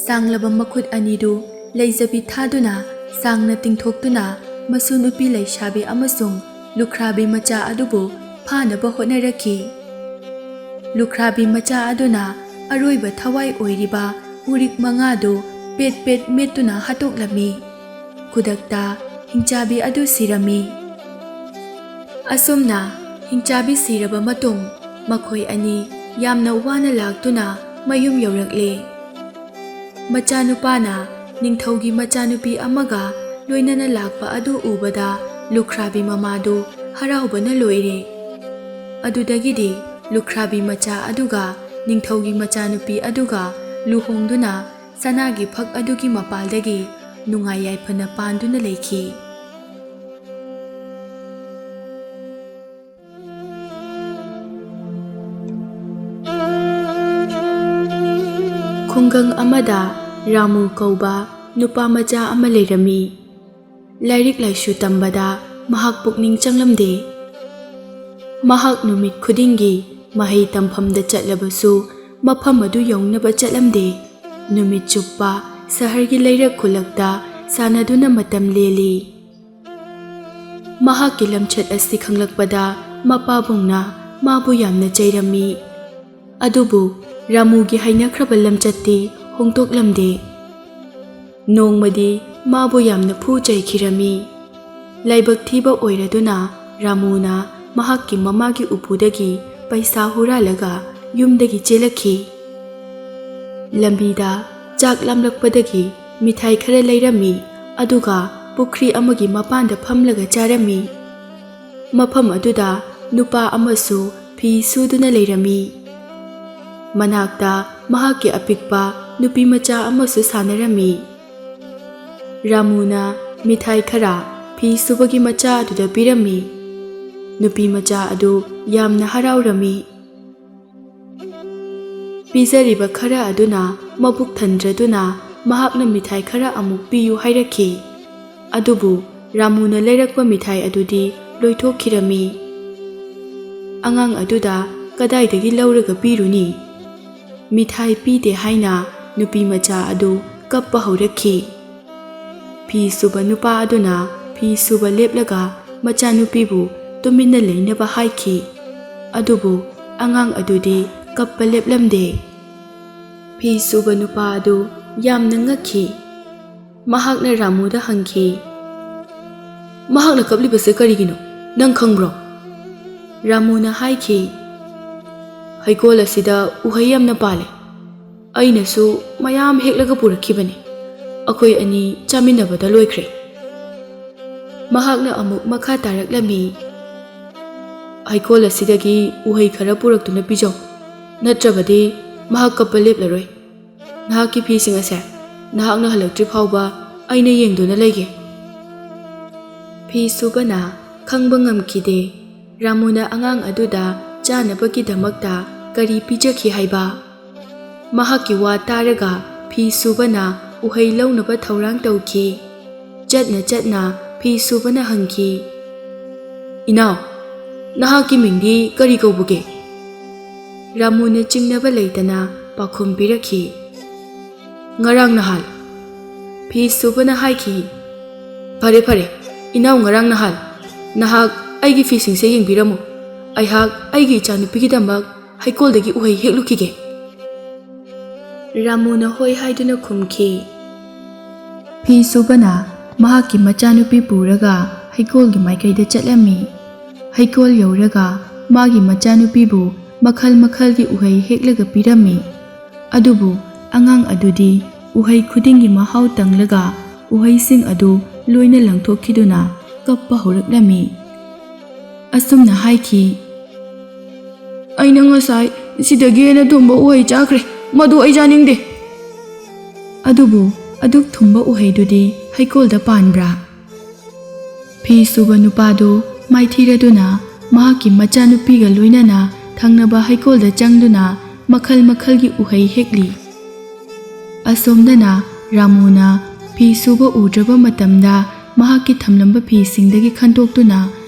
sanglaba makhut anidu leijabi thaduna sangna tingthoktuna masunupi leisabi amasung lukhrabi macha adubu phanaba honaraki lukhrabi macha aduna aroiba thawai oiriba urik mangadu pet pet metuna hatoklami khudakta hingchabi adu sirami asumna hingchabi siraba matung makhoi ani yamna wana laktuna mayum yaurakle machanupana ningthaugi machanupi amaga loinana lakpa adu ubada lukhrabi mamadu haraubana loire adudagidi lukhrabi macha aduga ningthaugi machanupi aduga luhongduna sanagi phak adugi mapaldagi nungai yaifana panduna leikhi khungang amada ramu kauba nupa macha ama leirami lairik laishu tambada mahak pukning changlamde mahak numit khudingi mahai tamphamda chatlabasu mafam adu yongnaba chatlamde numit chuppa sahargi leirak khulakta sanaduna matam leli mahakki lamchat asi khanglakpada mapabungna mabu yamna chairami adubu ramugi hainakraba lamchatti hongtoklamde nongmadi mabu yamna phu chaikhirami laibak thiba oiraduna ramuna mahakki mamagi upudagi paisa huralaga yumdagi chelakhi lambida chak lamlakpadagi mithai khara leirami aduga pukhri amagi mapanda phamlaga charami mafam aduda nupa amasu phi suduna leirami manakta mahakki apikpa nupi macha amasu sanarami ramuna mithai khara phi subagi macha aduda pirami nupi macha adu yamna haraurami pizariba khara aduna mabuk thandraduna mahakna mithai khara amuk piyu hairakhi adubu ramuna leirakpa mithai adudi loithokhirami angang aduda kadaidagi lauraga piruni mithai pide haina nupi macha adu kappa haurakhi phi suba nupa aduna phi suba leplaga macha nupibu tuminna leinaba haikhi adubu angang adudi kappa leplamde phi suba nupa adu yamna ngakhi mahakna ramuda hangki mahakna kaplibase karigino nang khangbro ramuna haikhi haikol asida uhai yamna pale ainasu mayam heklaga purakhibani akhoi ani chaminabada loikhre mahakna amuk makha taraklami haikol asidagi uhai khara puraktuna pijo natrabadi mahak kappa leplaroi nahakki phising ase nahakna halaktri phauba aina yengduna leige ꯐꯤ ꯁꯨꯕꯅ ꯈꯪꯕ ꯉꯝꯈꯤꯗꯦ ꯔꯥꯃꯨꯅ ꯑꯉꯥꯡ ꯑꯗꯨꯗ ꯆꯥꯅꯕꯒꯤꯗꯃꯛꯇ ꯀꯔꯤ ꯄꯤꯖꯈꯤ ꯍꯥꯏꯕ꯫ ꯃꯍꯥꯛꯀꯤ ꯋꯥ ꯇꯥꯔꯒ ꯐꯤ ꯁꯨꯕꯅ ꯎꯍꯩ ꯂꯧꯅꯕ ꯊꯧꯔꯥꯡ ꯇꯧꯈꯤ꯫ ꯆꯠꯅ ꯆꯠꯅ ꯐꯤ ꯁꯨꯕꯅ ꯍꯪꯈꯤ, "ꯏꯅꯥꯎ, ꯅꯍꯥꯛꯀꯤ ꯃꯤꯡꯗꯤ ꯀꯔꯤ ꯀꯧꯕꯒꯦ?" ꯔꯥꯃꯨꯅ ꯆꯤꯡꯅꯕ ꯂꯩꯇꯅ ꯄꯥꯎꯈꯨꯝ ꯄꯤꯔꯛꯈꯤ, "ꯉꯔꯥꯡ ꯅꯍꯥꯜ." ꯐꯤ ꯁꯨꯕꯅ ꯍꯥꯏꯈꯤ, "ꯐꯔꯦ ꯐꯔꯦ, ꯏꯅꯥꯎ ꯉꯔꯥꯡ ꯅꯍꯥꯜ, ꯅꯍꯥꯛ ꯑꯩꯒꯤ ꯐꯤꯁꯤꯡꯁꯦ ꯌꯦꯡꯕꯤꯔꯝꯃꯨ꯫ ꯑꯩꯍꯥꯛ ꯑꯩꯒꯤ ꯏꯆꯥꯅꯨꯄꯤꯒꯤꯗꯃꯛ ꯍꯩꯀꯣꯜꯗꯒꯤ ꯎꯍꯩ ꯍꯦꯛꯂꯨꯈꯤꯒꯦ." ꯔꯥꯃꯨꯅ ꯍꯣꯏ ꯍꯥꯏꯗꯨꯅ ꯈꯨꯝꯈꯤ꯫ ꯐꯤ ꯁꯨꯕꯅ ꯃꯍꯥꯛꯀꯤ ꯃꯆꯥꯅꯨꯄꯤ ꯄꯨꯔꯒ ꯍꯩꯀꯣꯜꯒꯤ ꯃꯥꯏꯀꯩꯗ ꯆꯠꯂꯝꯃꯤ꯫ ꯍꯩꯀꯣꯜ ꯌꯧꯔꯒ ꯃꯥꯒꯤ ꯃꯆꯥꯅꯨꯄꯤꯕꯨ ꯃꯈꯜ ꯃꯈꯜꯒꯤ ꯎꯍꯩ ꯍꯦꯛꯂꯒ ꯄꯤꯔꯝꯃꯤ꯫ ꯑꯗꯨꯕꯨ ꯑꯉꯥꯡ ꯑꯗꯨꯗꯤ ꯎꯍꯩ ꯈꯨꯗꯤꯡꯒꯤ ꯃꯍꯥꯎ ꯇꯪꯂꯒ ꯎꯍꯩꯁꯤꯡ ꯑꯗꯨ ꯂꯣꯏꯅ ꯂꯪꯊꯣꯛꯈꯤꯗꯨꯅ ꯀꯞꯄ ꯍꯧꯔꯛꯂꯝꯃꯤ꯫ ꯑꯁꯨꯝꯅ ꯍꯥꯏꯈꯤ, "ꯑꯩꯅ ꯉꯁꯥꯏ ꯁꯤꯗꯒꯤ ꯍꯦꯟꯅ ꯊꯨꯝꯕ ꯎꯍꯩ ꯆꯥꯈ꯭ꯔꯦ, ꯃꯗꯨ ꯑꯩ ꯆꯥꯅꯤꯡꯗꯦ." ꯑꯗꯨꯕꯨ ꯑꯗꯨꯛ ꯊꯨꯝꯕ ꯎꯍꯩꯗꯨꯗꯤ ꯍꯩꯀꯣꯜꯗ ꯄꯥꯟꯕ꯭ꯔꯥ? ꯐꯤ ꯁꯨꯕ ꯅꯨꯄꯥꯗꯨ ꯃꯥꯏꯊꯤꯔꯗꯨꯅ ꯃꯍꯥꯛꯀꯤ ꯃꯆꯥꯅꯨꯄꯤꯒ ꯂꯣꯏꯅꯅ ꯊꯪꯅꯕ ꯍꯩꯀꯣꯜꯗ ꯆꯪꯗꯨꯅ ꯃꯈꯜ ꯃꯈꯜꯒꯤ ꯎꯍꯩ ꯍꯦꯛꯂꯤ꯫ ꯑꯁꯣꯝꯗꯅ ꯔꯥꯃꯨꯅ ꯐꯤ ꯁꯨꯕ ꯎꯗ꯭ꯔꯕ ꯃꯇꯝꯗ ꯃꯍꯥꯛꯀꯤ ꯊꯝꯂꯝꯕ ꯐꯤꯁꯤꯡꯗꯒꯤ ꯈꯟꯗꯣꯛꯇꯨꯅ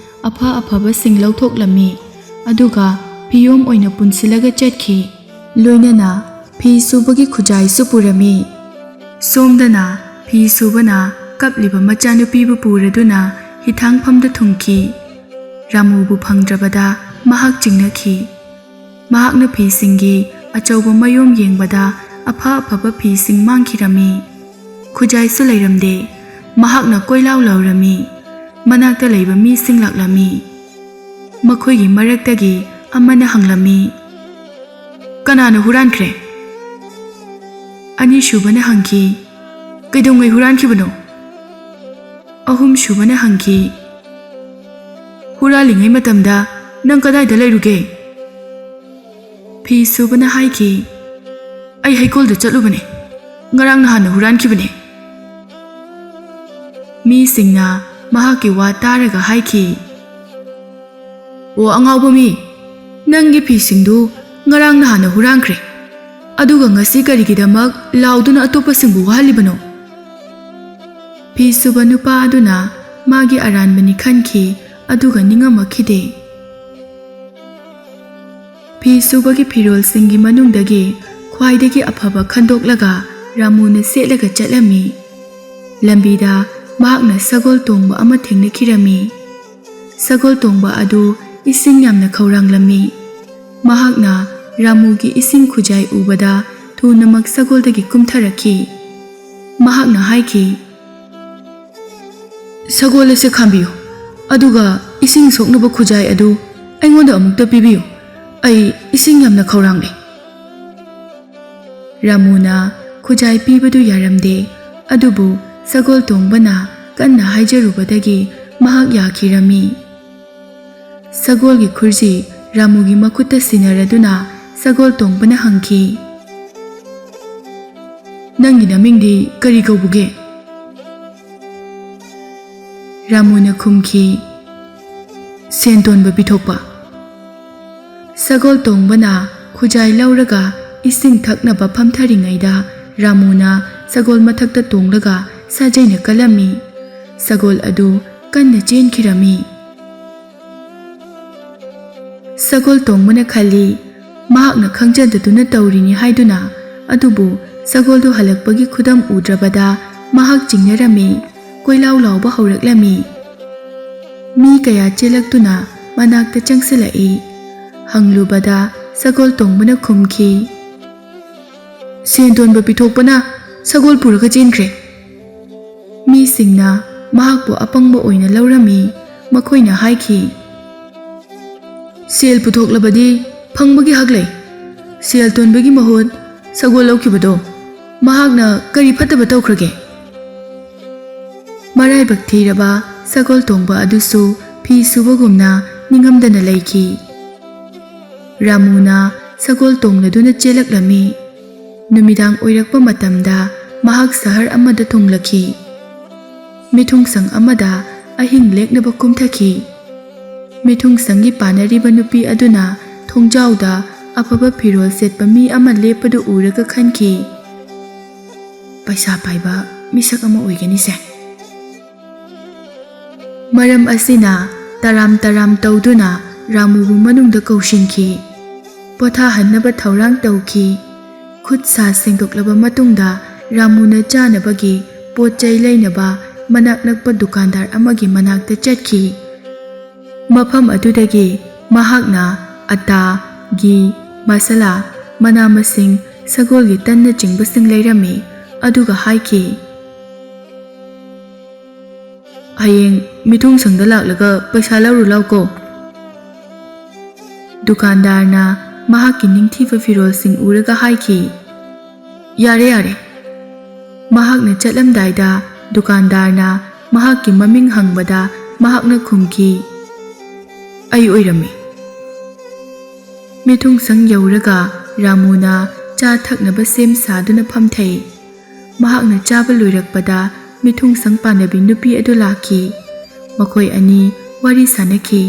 ꯑꯐ ꯑꯐꯕꯁꯤꯡ ꯂꯧꯊꯣꯛꯂꯝꯃꯤ, ꯑꯗꯨꯒ ꯐꯤꯌꯣꯝ ꯑꯣꯏꯅ ꯄꯨꯟꯁꯤꯜꯂꯒ ꯆꯠꯈꯤ꯫ ꯂꯣꯏꯅꯅ ꯐꯤ ꯁꯨꯕꯒꯤ ꯈꯨꯖꯥꯏꯁꯨ ꯄꯨꯔꯝꯃꯤ꯫ ꯁꯣꯝꯗꯅ ꯐꯤ ꯁꯨꯕꯅ ꯀꯞꯂꯤꯕ ꯃꯆꯥꯅꯨꯄꯤꯕꯨ ꯄꯨꯔꯗꯨꯅ ꯍꯤꯊꯥꯡꯐꯝꯗ ꯊꯨꯡꯈꯤ꯫ ꯔꯥꯃꯨꯕꯨ ꯐꯪꯗ꯭ꯔꯕꯗ ꯃꯍꯥꯛ ꯆꯤꯡꯅꯈꯤ꯫ ꯃꯍꯥꯛꯅ ꯐꯤꯁꯤꯡꯒꯤ ꯑꯆꯧꯕ ꯃꯌꯣꯝ ꯌꯦꯡꯕꯗ ꯑꯐ ꯑꯐꯕ ꯐꯤꯁꯤꯡ ꯃꯥꯡꯈꯤꯔꯝꯃꯤ꯫ ꯈꯨꯖꯥꯏꯁꯨ ꯂꯩꯔꯝꯗꯦ꯫ ꯃꯍꯥꯛꯅ ꯀꯣꯏꯂꯥꯎ ꯂꯥꯎꯔꯝꯃꯤ꯫ ꯃꯅꯥꯛꯇ ꯂꯩꯕ ꯃꯤꯁꯤꯡ ꯂꯥꯛꯂꯝꯃꯤ꯫ ꯃꯈꯣꯏꯒꯤ ꯃꯔꯛꯇꯒꯤ ꯑꯃꯅ ꯍꯪꯂꯝꯃꯤ, "ꯀꯅꯥꯅ ꯍꯨꯔꯥꯟꯈ꯭ꯔꯦ?" ꯑꯅꯤꯁꯨꯕꯅ ꯍꯪꯈꯤ, "ꯀꯩꯗꯧꯉꯩ ꯍꯨꯔꯥꯟꯈꯤꯕꯅꯣ?" ꯑꯍꯨꯝꯁꯨꯕꯅ ꯍꯪꯈꯤ, "ꯍꯨꯔꯥꯜꯂꯤꯉꯩ ꯃꯇꯝꯗ ꯅꯪ ꯀꯗꯥꯏꯗ ꯂꯩꯔꯨꯒꯦ?" ꯐꯤ ꯁꯨꯕꯅ ꯍꯥꯏꯈꯤ, "ꯑꯩ ꯍꯩꯀꯣꯜꯗ ꯆꯠꯂꯨꯕꯅꯦ, ꯉꯔꯥꯡ ꯅꯍꯥꯟꯅ ꯍꯨꯔꯥꯟꯈꯤꯕꯅꯦ." ꯃꯤꯁꯤꯡꯅ ꯃꯍꯥꯛꯀꯤ ꯋꯥ ꯇꯥꯔꯒ ꯍꯥꯏꯈꯤ, "ꯑꯣ ꯑꯉꯥꯎꯕ ꯃꯤ, ꯅꯪꯒꯤ ꯐꯤꯁꯤꯡꯗꯨ ꯉꯔꯥꯡ ꯅꯍꯥꯟꯅ ꯍꯨꯔꯥꯟꯈ꯭ꯔꯦ, ꯑꯗꯨꯒ ꯉꯁꯤ ꯀꯔꯤꯒꯤꯗꯃꯛ ꯂꯥꯎꯗꯨꯅ ꯑꯇꯣꯞꯄꯁꯤꯡꯕꯨ ꯋꯥꯍꯜꯂꯤꯕꯅꯣ?" ꯐꯤ ꯁꯨꯕ ꯅꯨꯄꯥ ꯑꯗꯨꯅ ꯃꯥꯒꯤ ꯑꯔꯥꯟꯕꯅꯤ ꯈꯟꯈꯤ, ꯑꯗꯨꯒ ꯅꯤꯡꯉꯝꯃꯛꯈꯤꯗꯦ꯫ ꯐꯤ ꯁꯨꯕꯒꯤ ꯐꯤꯔꯣꯜꯁꯤꯡꯒꯤ ꯃꯅꯨꯡꯗꯒꯤ ꯈ꯭ꯋꯥꯏꯗꯒꯤ ꯑꯐꯕ ꯈꯟꯗꯣꯛꯂꯒ ꯔꯥꯃꯨꯅ ꯁꯦꯠꯂꯒ ꯆꯠꯂꯝꯃꯤ꯫ ꯂꯝꯕꯤꯗ ꯃꯍꯥꯛꯅ ꯁꯒꯣꯜ ꯇꯣꯡꯕ ꯑꯃ ꯊꯦꯡꯅꯈꯤꯔꯝꯃꯤ꯫ ꯁꯒꯣꯜ ꯇꯣꯡꯕ ꯑꯗꯨ ꯏꯁꯤꯡ ꯌꯥꯝꯅ ꯈꯧꯔꯥꯡꯂꯝꯃꯤ꯫ ꯃꯍꯥꯛꯅ ꯔꯥꯃꯨꯒꯤ ꯏꯁꯤꯡ ꯈꯨꯖꯥꯏ ꯎꯕꯗ ꯊꯨꯅꯃꯛ ꯁꯒꯣꯜꯗꯒꯤ ꯀꯨꯝꯊꯔꯛꯈꯤ꯫ ꯃꯍꯥꯛꯅ ꯍꯥꯏꯈꯤ, "ꯁꯒꯣꯜ ꯑꯁꯤ ꯈꯥꯝꯕꯤꯌꯨ, ꯑꯗꯨꯒ ꯏꯁꯤꯡ ꯁꯣꯛꯅꯕ ꯈꯨꯖꯥꯏ ꯑꯗꯨ ꯑꯩꯉꯣꯟꯗ ꯑꯃꯨꯛꯇ ꯄꯤꯕꯤꯌꯨ, ꯑꯩ ꯏꯁꯤꯡ ꯌꯥꯝꯅ ꯈꯧꯔꯥꯡꯂꯦ." ꯔꯥꯃꯨꯅ ꯈꯨꯖꯥꯏ ꯄꯤꯕꯗꯨ ꯌꯥꯔꯝꯗꯦ, ꯑꯗꯨꯕꯨ ꯁꯒꯣꯜ ꯇꯣꯡꯕꯅ ꯀꯟꯅ ꯍꯥꯏꯖꯔꯨꯕꯗꯒꯤ ꯃꯍꯥꯛ ꯌꯥꯈꯤꯔꯝꯃꯤ꯫ ꯁꯒꯣꯜꯒꯤ ꯈꯨꯔꯖꯤ ꯔꯥꯃꯨꯒꯤ ꯃꯈꯨꯠꯇ ꯁꯤꯟꯅꯔꯗꯨꯅ ꯁꯒꯣꯜ ꯇꯣꯡꯕꯅ ꯍꯪꯈꯤ, "ꯅꯪꯒꯤ ꯅꯃꯤꯡꯗꯤ ꯀꯔꯤ ꯀꯧꯕꯒꯦ?" ꯔꯥꯃꯨꯅ ꯈꯨꯝꯈꯤ, "ꯁꯦꯟꯇꯣꯟꯕ ꯄꯤꯊꯣꯛꯄ." ꯁꯒꯣꯜ ꯇꯣꯡꯕꯅ ꯈꯨꯖꯥꯏ ꯂꯧꯔꯒ ꯏꯁꯤꯡ ꯊꯛꯅꯕ ꯐꯝꯊꯔꯤꯉꯩꯗ ꯔꯥꯃꯨꯅ ꯁꯒꯣꯜ ꯃꯊꯛꯇ ꯇꯣꯡꯂꯒ ꯁꯥꯖꯩꯅ ꯀꯜꯂꯝꯃꯤ꯫ ꯁꯒꯣꯜ ꯑꯗꯨ ꯀꯟꯅ ꯆꯦꯟꯈꯤꯔꯝꯃꯤ꯫ ꯁꯒꯣꯜ ꯇꯣꯡꯕꯅ ꯈꯜꯂꯤ ꯃꯍꯥꯛꯅ ꯈꯪꯖꯗꯗꯨꯅ ꯇꯧꯔꯤꯅꯤ ꯍꯥꯏꯗꯨꯅ, ꯑꯗꯨꯕꯨ ꯁꯒꯣꯜꯗꯨ ꯍꯜꯂꯛꯄꯒꯤ ꯈꯨꯗꯝ ꯎꯗ꯭ꯔꯕꯗ ꯃꯍꯥꯛ ꯆꯤꯡꯅꯔꯝꯃꯤ, ꯀꯣꯏꯂꯥꯎ ꯂꯥꯎꯕ ꯍꯧꯔꯛꯂꯝꯃꯤ꯫ ꯃꯤ ꯀꯌꯥ ꯆꯦꯜꯂꯛꯇꯨꯅ ꯃꯅꯥꯛꯇ ꯆꯪꯁꯤꯜꯂꯛꯏ꯫ ꯍꯪꯂꯨꯕꯗ ꯁꯒꯣꯜ ꯇꯣꯡꯕꯅ ꯈꯨꯝꯈꯤ, "ꯁꯦꯟꯇꯣꯟꯕ ꯄꯤꯊꯣꯛꯄꯅ ꯁꯒꯣꯜ ꯄꯨꯔꯒ ꯆꯦꯟꯈ꯭ꯔꯦ." ꯃꯤꯁꯤꯡꯅ ꯃꯍꯥꯛꯄꯨ ꯑꯄꯪꯕ ꯑꯣꯏꯅ ꯂꯧꯔꯝꯃꯤ꯫ ꯃꯈꯣꯏꯅ ꯍꯥꯏꯈꯤ, "ꯁꯦꯜ ꯄꯨꯊꯣꯛꯂꯕꯗꯤ ꯐꯪꯕꯒꯤ ꯍꯛ ꯂꯩ꯫ ꯁꯦꯜ ꯇꯣꯟꯕꯒꯤ ꯃꯍꯨꯠ ꯁꯒꯣꯜ ꯂꯧꯈꯤꯕꯗꯣ ꯃꯍꯥꯛꯅ ꯀꯔꯤ ꯐꯠꯇꯕ ꯇꯧꯈ꯭ꯔꯒꯦ?" ꯃꯔꯥꯏꯕꯛ ꯊꯤꯔꯕ ꯁꯒꯣꯜ ꯇꯣꯡꯕ ꯑꯗꯨꯁꯨ ꯐꯤ ꯁꯨꯕꯒꯨꯝꯅ ꯅꯤꯡꯉꯝꯗꯅ ꯂꯩꯈꯤ꯫ ꯔꯥꯃꯨꯅ ꯁꯒꯣꯜ ꯇꯣꯡꯂꯗꯨꯅ ꯆꯦꯜꯂꯛꯂꯝꯃꯤ꯫ ꯅꯨꯃꯤꯗꯥꯡ ꯑꯣꯏꯔꯛꯄ ꯃꯇꯝꯗ ꯃꯍꯥꯛ ꯁꯍꯔ ꯑꯃꯗ ꯊꯨꯡꯂꯈꯤ꯫ ꯃꯤꯊꯨꯡꯁꯪ ꯑꯃꯗ ꯑꯍꯤꯡ ꯂꯦꯛꯅꯕ ꯀꯨꯝꯊꯈꯤ꯫ ꯃꯤꯊꯨꯡꯁꯪꯒꯤ ꯄꯥꯟꯅꯔꯤꯕ ꯅꯨꯄꯤ ꯑꯗꯨꯅ ꯊꯣꯡꯖꯥꯎꯗ ꯑꯐꯕ ꯐꯤꯔꯣꯜ ꯁꯦꯠꯄ ꯃꯤ ꯑꯃ ꯂꯦꯞꯄꯗꯨ ꯎꯔꯒ ꯈꯟꯈꯤ, ꯄꯩꯁꯥ ꯄꯥꯏꯕ ꯃꯤꯁꯛ ꯑꯃ ꯑꯣꯏꯒꯅꯤꯁꯦ꯫ ꯃꯔꯝ ꯑꯁꯤꯅ ꯇꯔꯥꯝ ꯇꯔꯥꯝ ꯇꯧꯗꯨꯅ ꯔꯥꯃꯨꯕꯨ ꯃꯅꯨꯡꯗ ꯀꯧꯁꯤꯟꯈꯤ꯫ ꯄꯣꯊꯥꯍꯟꯅꯕ ꯊꯧꯔꯥꯡ ꯇꯧꯈꯤ꯫ ꯈꯨꯠ ꯁꯥ ꯁꯦꯡꯗꯣꯛꯂꯕ ꯃꯇꯨꯡꯗ ꯔꯥꯃꯨꯅ ꯆꯥꯅꯕꯒꯤ ꯄꯣꯠ ꯆꯩ ꯂꯩꯅꯕ ꯃꯅꯥꯛ ꯅꯛꯄ ꯗꯨꯀꯥꯟꯗꯥꯔ ꯑꯃꯒꯤ ꯃꯅꯥꯛꯇ ꯆꯠꯈꯤ꯫ ꯃꯐꯝ ꯑꯗꯨꯗꯒꯤ ꯃꯍꯥꯛꯅ ꯑꯇꯥ, ꯘꯤ, ꯃꯁꯥꯂꯥ, ꯃꯅꯥ ꯃꯁꯤꯡ, ꯁꯒꯣꯜꯒꯤ ꯇꯟꯅꯆꯤꯡꯕꯁꯤꯡ ꯂꯩꯔꯝꯃꯤ ꯑꯗꯨꯒ ꯍꯥꯏꯈꯤ, ꯍꯌꯦꯡ ꯃꯤꯊꯨꯡꯁꯪꯗ ꯂꯥꯛꯂꯒ ꯄꯩꯁꯥ ꯂꯧꯔꯨ ꯂꯥꯎꯀꯣ꯫ ꯗꯨꯀꯥꯟꯗꯥꯔꯅ ꯃꯍꯥꯛꯀꯤ ꯅꯤꯡꯊꯤꯕ ꯐꯤꯔꯣꯜꯁꯤꯡ ꯎꯔꯒ ꯍꯥꯏꯈꯤ, ꯌꯥꯔꯦ ꯌꯥꯔꯦ꯫ ꯃꯍꯥꯛꯅ ꯆꯠꯂꯝꯗꯥꯏꯗ ꯗꯨꯀꯥꯟꯗꯥꯔꯅ ꯃꯍꯥꯛꯀꯤ ꯃꯃꯤꯡ ꯍꯪꯕꯗ ꯃꯍꯥꯛꯅ ꯈꯨꯝꯈꯤ, ꯑꯩ ꯑꯣꯏꯔꯝꯃꯤ꯫ ꯃꯤꯊꯨꯡꯁꯪ ꯌꯧꯔꯒ ꯔꯥꯃꯨꯅ ꯆꯥ ꯊꯛꯅꯕ ꯁꯦꯝ ꯁꯥꯗꯨꯅ ꯐꯝꯊꯩ꯫ ꯃꯍꯥꯛꯅ ꯆꯥꯕ ꯂꯣꯏꯔꯛꯄꯗ ꯃꯤꯊꯨꯡꯁꯪ ꯄꯥꯟꯅꯕꯤ ꯅꯨꯄꯤ ꯑꯗꯨ ꯂꯥꯛꯈꯤ꯫ ꯃꯈꯣꯏ ꯑꯅꯤ ꯋꯥꯔꯤ ꯁꯥꯅꯈꯤ꯫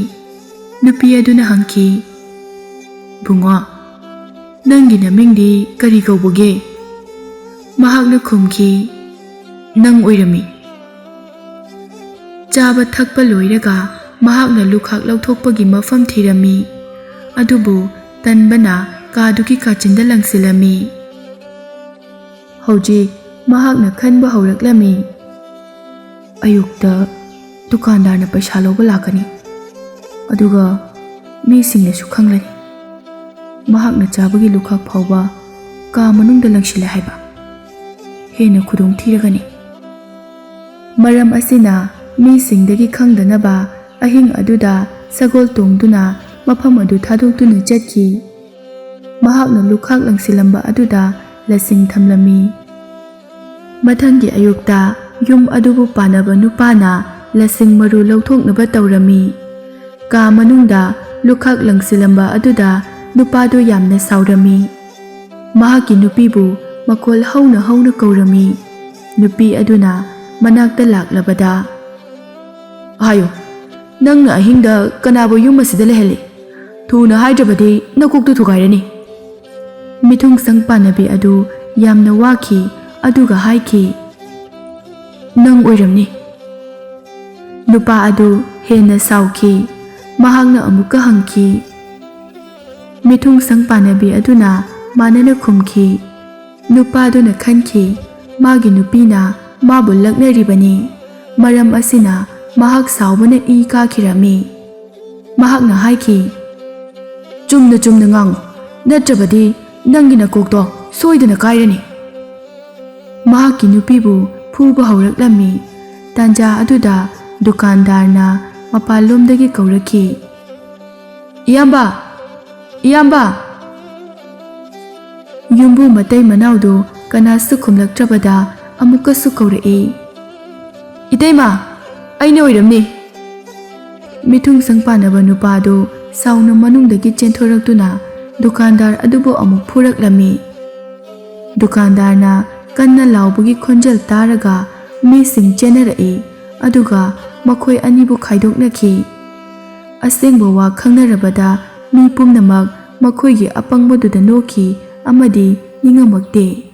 ꯅꯨꯄꯤ ꯑꯗꯨꯅ ꯍꯪꯈꯤ, ꯕꯨꯡꯉꯣ, ꯅꯪꯒꯤ ꯅꯃꯤꯡꯗꯤ ꯀꯔꯤ ꯀꯧꯕꯒꯦ? ꯃꯍꯥꯛꯅ ꯈꯨꯝꯈꯤ, ꯅꯪ ꯑꯣꯏꯔꯝꯃꯤ꯫ ꯆꯥꯕ ꯊꯛꯄ ꯂꯣꯏꯔꯒ ꯃꯍꯥꯛꯅ ꯂꯨꯈꯥꯛ ꯂꯧꯊꯣꯛꯄꯒꯤ ꯃꯐꯝ ꯊꯤꯔꯝꯃꯤ, ꯑꯗꯨꯕꯨ ꯇꯟꯕꯅ ꯀꯥꯗꯨꯒꯤ ꯀꯥꯆꯤꯟꯗ ꯂꯪꯁꯤꯜꯂꯝꯃꯤ꯫ ꯍꯧꯖꯤꯛ ꯃꯍꯥꯛꯅ ꯈꯟꯕ ꯍꯧꯔꯛꯂꯝꯃꯤ, ꯑꯌꯨꯛꯇ ꯗꯨꯀꯥꯟꯗꯥꯔꯅ ꯄꯩꯁꯥ ꯂꯧꯕ ꯂꯥꯛꯀꯅꯤ, ꯑꯗꯨꯒ ꯃꯤꯁꯤꯡꯅꯁꯨ ꯈꯪꯂꯅꯤ ꯃꯍꯥꯛꯅ ꯆꯥꯕꯒꯤ ꯂꯨꯈꯥꯛ ꯐꯥꯎꯕ ꯀꯥ ꯃꯅꯨꯡꯗ ꯂꯪꯁꯤꯜꯂꯦ ꯍꯥꯏꯕ꯫ ꯍꯦꯟꯅ ꯈꯨꯗꯣꯡ ꯊꯤꯔꯒꯅꯤ꯫ ꯃꯔꯝ ꯑꯁꯤꯅ ꯃꯤꯁꯤꯡꯗꯒꯤ ꯈꯪꯗꯅꯕ ꯑꯍꯤꯡ ꯑꯗꯨꯗ ꯁꯒꯣꯜ ꯇꯣꯡꯗꯨꯅ ꯃꯐꯝ ꯑꯗꯨ ꯊꯥꯗꯣꯛꯇꯨꯅ ꯆꯠꯈꯤ꯫ ꯃꯍꯥꯛꯅ ꯂꯨꯈꯥꯛ ꯂꯪꯁꯤꯜꯂꯝꯕ ꯑꯗꯨꯗ ꯂꯁꯤꯡ ꯊꯝꯂꯝꯃꯤ꯫ ꯃꯊꯪꯒꯤ ꯑꯌꯨꯛꯇ ꯌꯨꯝ ꯑꯗꯨꯕꯨ ꯄꯥꯟꯅꯕ ꯅꯨꯄꯥꯅ ꯂꯁꯤꯡ ꯃꯔꯨ ꯂꯧꯊꯣꯛꯅꯕ ꯇꯧꯔꯝꯃꯤ꯫ ꯀꯥ ꯃꯅꯨꯡꯗ ꯂꯨꯈꯥꯛ ꯂꯪꯁꯤꯜꯂꯝꯕ ꯑꯗꯨꯗ ꯅꯨꯄꯥꯗꯨ ꯌꯥꯝꯅ ꯁꯥꯎꯔꯝꯃꯤ꯫ ꯃꯍꯥꯛꯀꯤ ꯅꯨꯄꯤꯕꯨ ꯃꯈꯣꯜ ꯍꯧꯅ ꯍꯧꯅ ꯀꯧꯔꯝꯃꯤ꯫ ꯅꯨꯄꯤ ꯑꯗꯨꯅ ꯃꯅꯥꯛꯇ ꯂꯥꯛꯂꯕꯗ, ꯍꯥꯏꯌꯨ, ꯅꯪꯅ ꯑꯍꯤꯡꯗ ꯀꯅꯥꯕꯨ ꯌꯨꯝ ꯑꯁꯤꯗ ꯂꯩꯍꯜꯂꯤ? ꯊꯨꯅ ꯍꯥꯏꯗ꯭ꯔꯕꯗꯤ ꯅꯀꯣꯛꯇꯨ ꯊꯨꯒꯥꯏꯔꯅꯤ꯫ ꯃꯤꯊꯨꯡꯁꯪ ꯄꯥꯟꯅꯕꯤ ꯑꯗꯨ ꯌꯥꯝꯅ ꯋꯥꯈꯤ ꯑꯗꯨꯒ ꯍꯥꯏꯈꯤ, ꯅꯪ ꯑꯣꯏꯔꯝꯅꯤ꯫ ꯅꯨꯄꯥ ꯑꯗꯨ ꯍꯦꯟꯅ ꯁꯥꯎꯈꯤ꯫ ꯃꯍꯥꯛꯅ ꯑꯃꯨꯛꯀ ꯍꯪꯈꯤ꯫ ꯃꯤꯊꯨꯡꯁꯪ ꯄꯥꯟꯅꯕꯤ ꯑꯗꯨꯅ ꯃꯥꯟꯅꯅ ꯈꯨꯝꯈꯤ꯫ ꯅꯨꯄꯥꯗꯨꯅ ꯈꯟꯈꯤ, ꯃꯥꯒꯤ ꯅꯨꯄꯤꯅ ꯃꯥꯕꯨ ꯂꯛꯅꯔꯤꯕꯅꯤ꯫ ꯃꯔꯝ ꯑꯁꯤꯅ ꯃꯍꯥꯛ ꯁꯥꯎꯕꯅ ꯏ ꯀꯥꯈꯤꯔꯝꯃꯤ꯫ ꯃꯍꯥꯛꯅ ꯍꯥꯏꯈꯤ, ꯆꯨꯝꯅ ꯆꯨꯝꯅ ꯉꯥꯡꯉꯨ, ꯅꯠꯇ꯭ꯔꯕꯗꯤ ꯅꯪꯒꯤ ꯅꯀꯣꯛꯇꯣ ꯁꯣꯏꯗꯅ ꯀꯥꯏꯔꯅꯤ꯫ ꯃꯍꯥꯛꯀꯤ ꯅꯨꯄꯤꯕꯨ ꯐꯨꯕ ꯍꯧꯔꯛꯂꯝꯃꯤ꯫ ꯇꯥꯟꯖꯥ ꯑꯗꯨꯗ ꯗꯨꯀꯥꯟꯗꯥꯔꯅ ꯃꯄꯥꯟꯂꯣꯝꯗꯒꯤ ꯀꯧꯔꯛꯈꯤ, ꯏꯌꯥꯝꯕ, ꯏꯌꯥꯝꯕ꯫ ꯌꯨꯝꯕꯨ ꯃꯇꯩ ꯃꯅꯥꯎꯗꯨ ꯀꯅꯥꯁꯨ ꯈꯨꯝꯂꯛꯇ꯭ꯔꯕꯗ ꯑꯃꯨꯛꯀꯁꯨ ꯀꯧꯔꯛꯏ, ꯏꯇꯩꯃ, ꯑꯩꯅ ꯑꯣꯏꯔꯝꯅꯤ꯫ ꯃꯤꯊꯨꯡꯁꯪ ꯄꯥꯟꯅꯕ ꯅꯨꯄꯥꯗꯨ ꯁꯥꯎꯅ ꯃꯅꯨꯡꯗꯒꯤ ꯆꯦꯟꯊꯣꯔꯛꯇꯨꯅ ꯗꯨꯀꯥꯟꯗꯥꯔ ꯑꯗꯨꯕꯨ ꯑꯃꯨꯛ ꯐꯨꯔꯛꯂꯝꯃꯤ꯫ ꯗꯨꯀꯥꯟꯗꯥꯔꯅ ꯀꯟꯅ ꯂꯥꯎꯕꯒꯤ ꯈꯣꯟꯖꯦꯜ ꯇꯥꯔꯒ ꯃꯤꯁꯤꯡ ꯆꯦꯟꯅꯔꯛꯏ ꯑꯗꯨꯒ ꯃꯈꯣꯏ ꯑꯅꯤꯕꯨ ꯈꯥꯏꯗꯣꯛꯅꯈꯤ꯫ ꯑꯁꯦꯡꯕ ꯋꯥ ꯈꯪꯅꯔꯕꯗ ꯃꯤ ꯄꯨꯝꯅꯃꯛ ꯃꯈꯣꯏꯒꯤ ꯑꯄꯪꯕꯗꯨꯗ ꯅꯣꯛꯈꯤ ꯑꯃꯗꯤ ꯅꯤꯡꯉꯝꯃꯛꯇꯦ꯫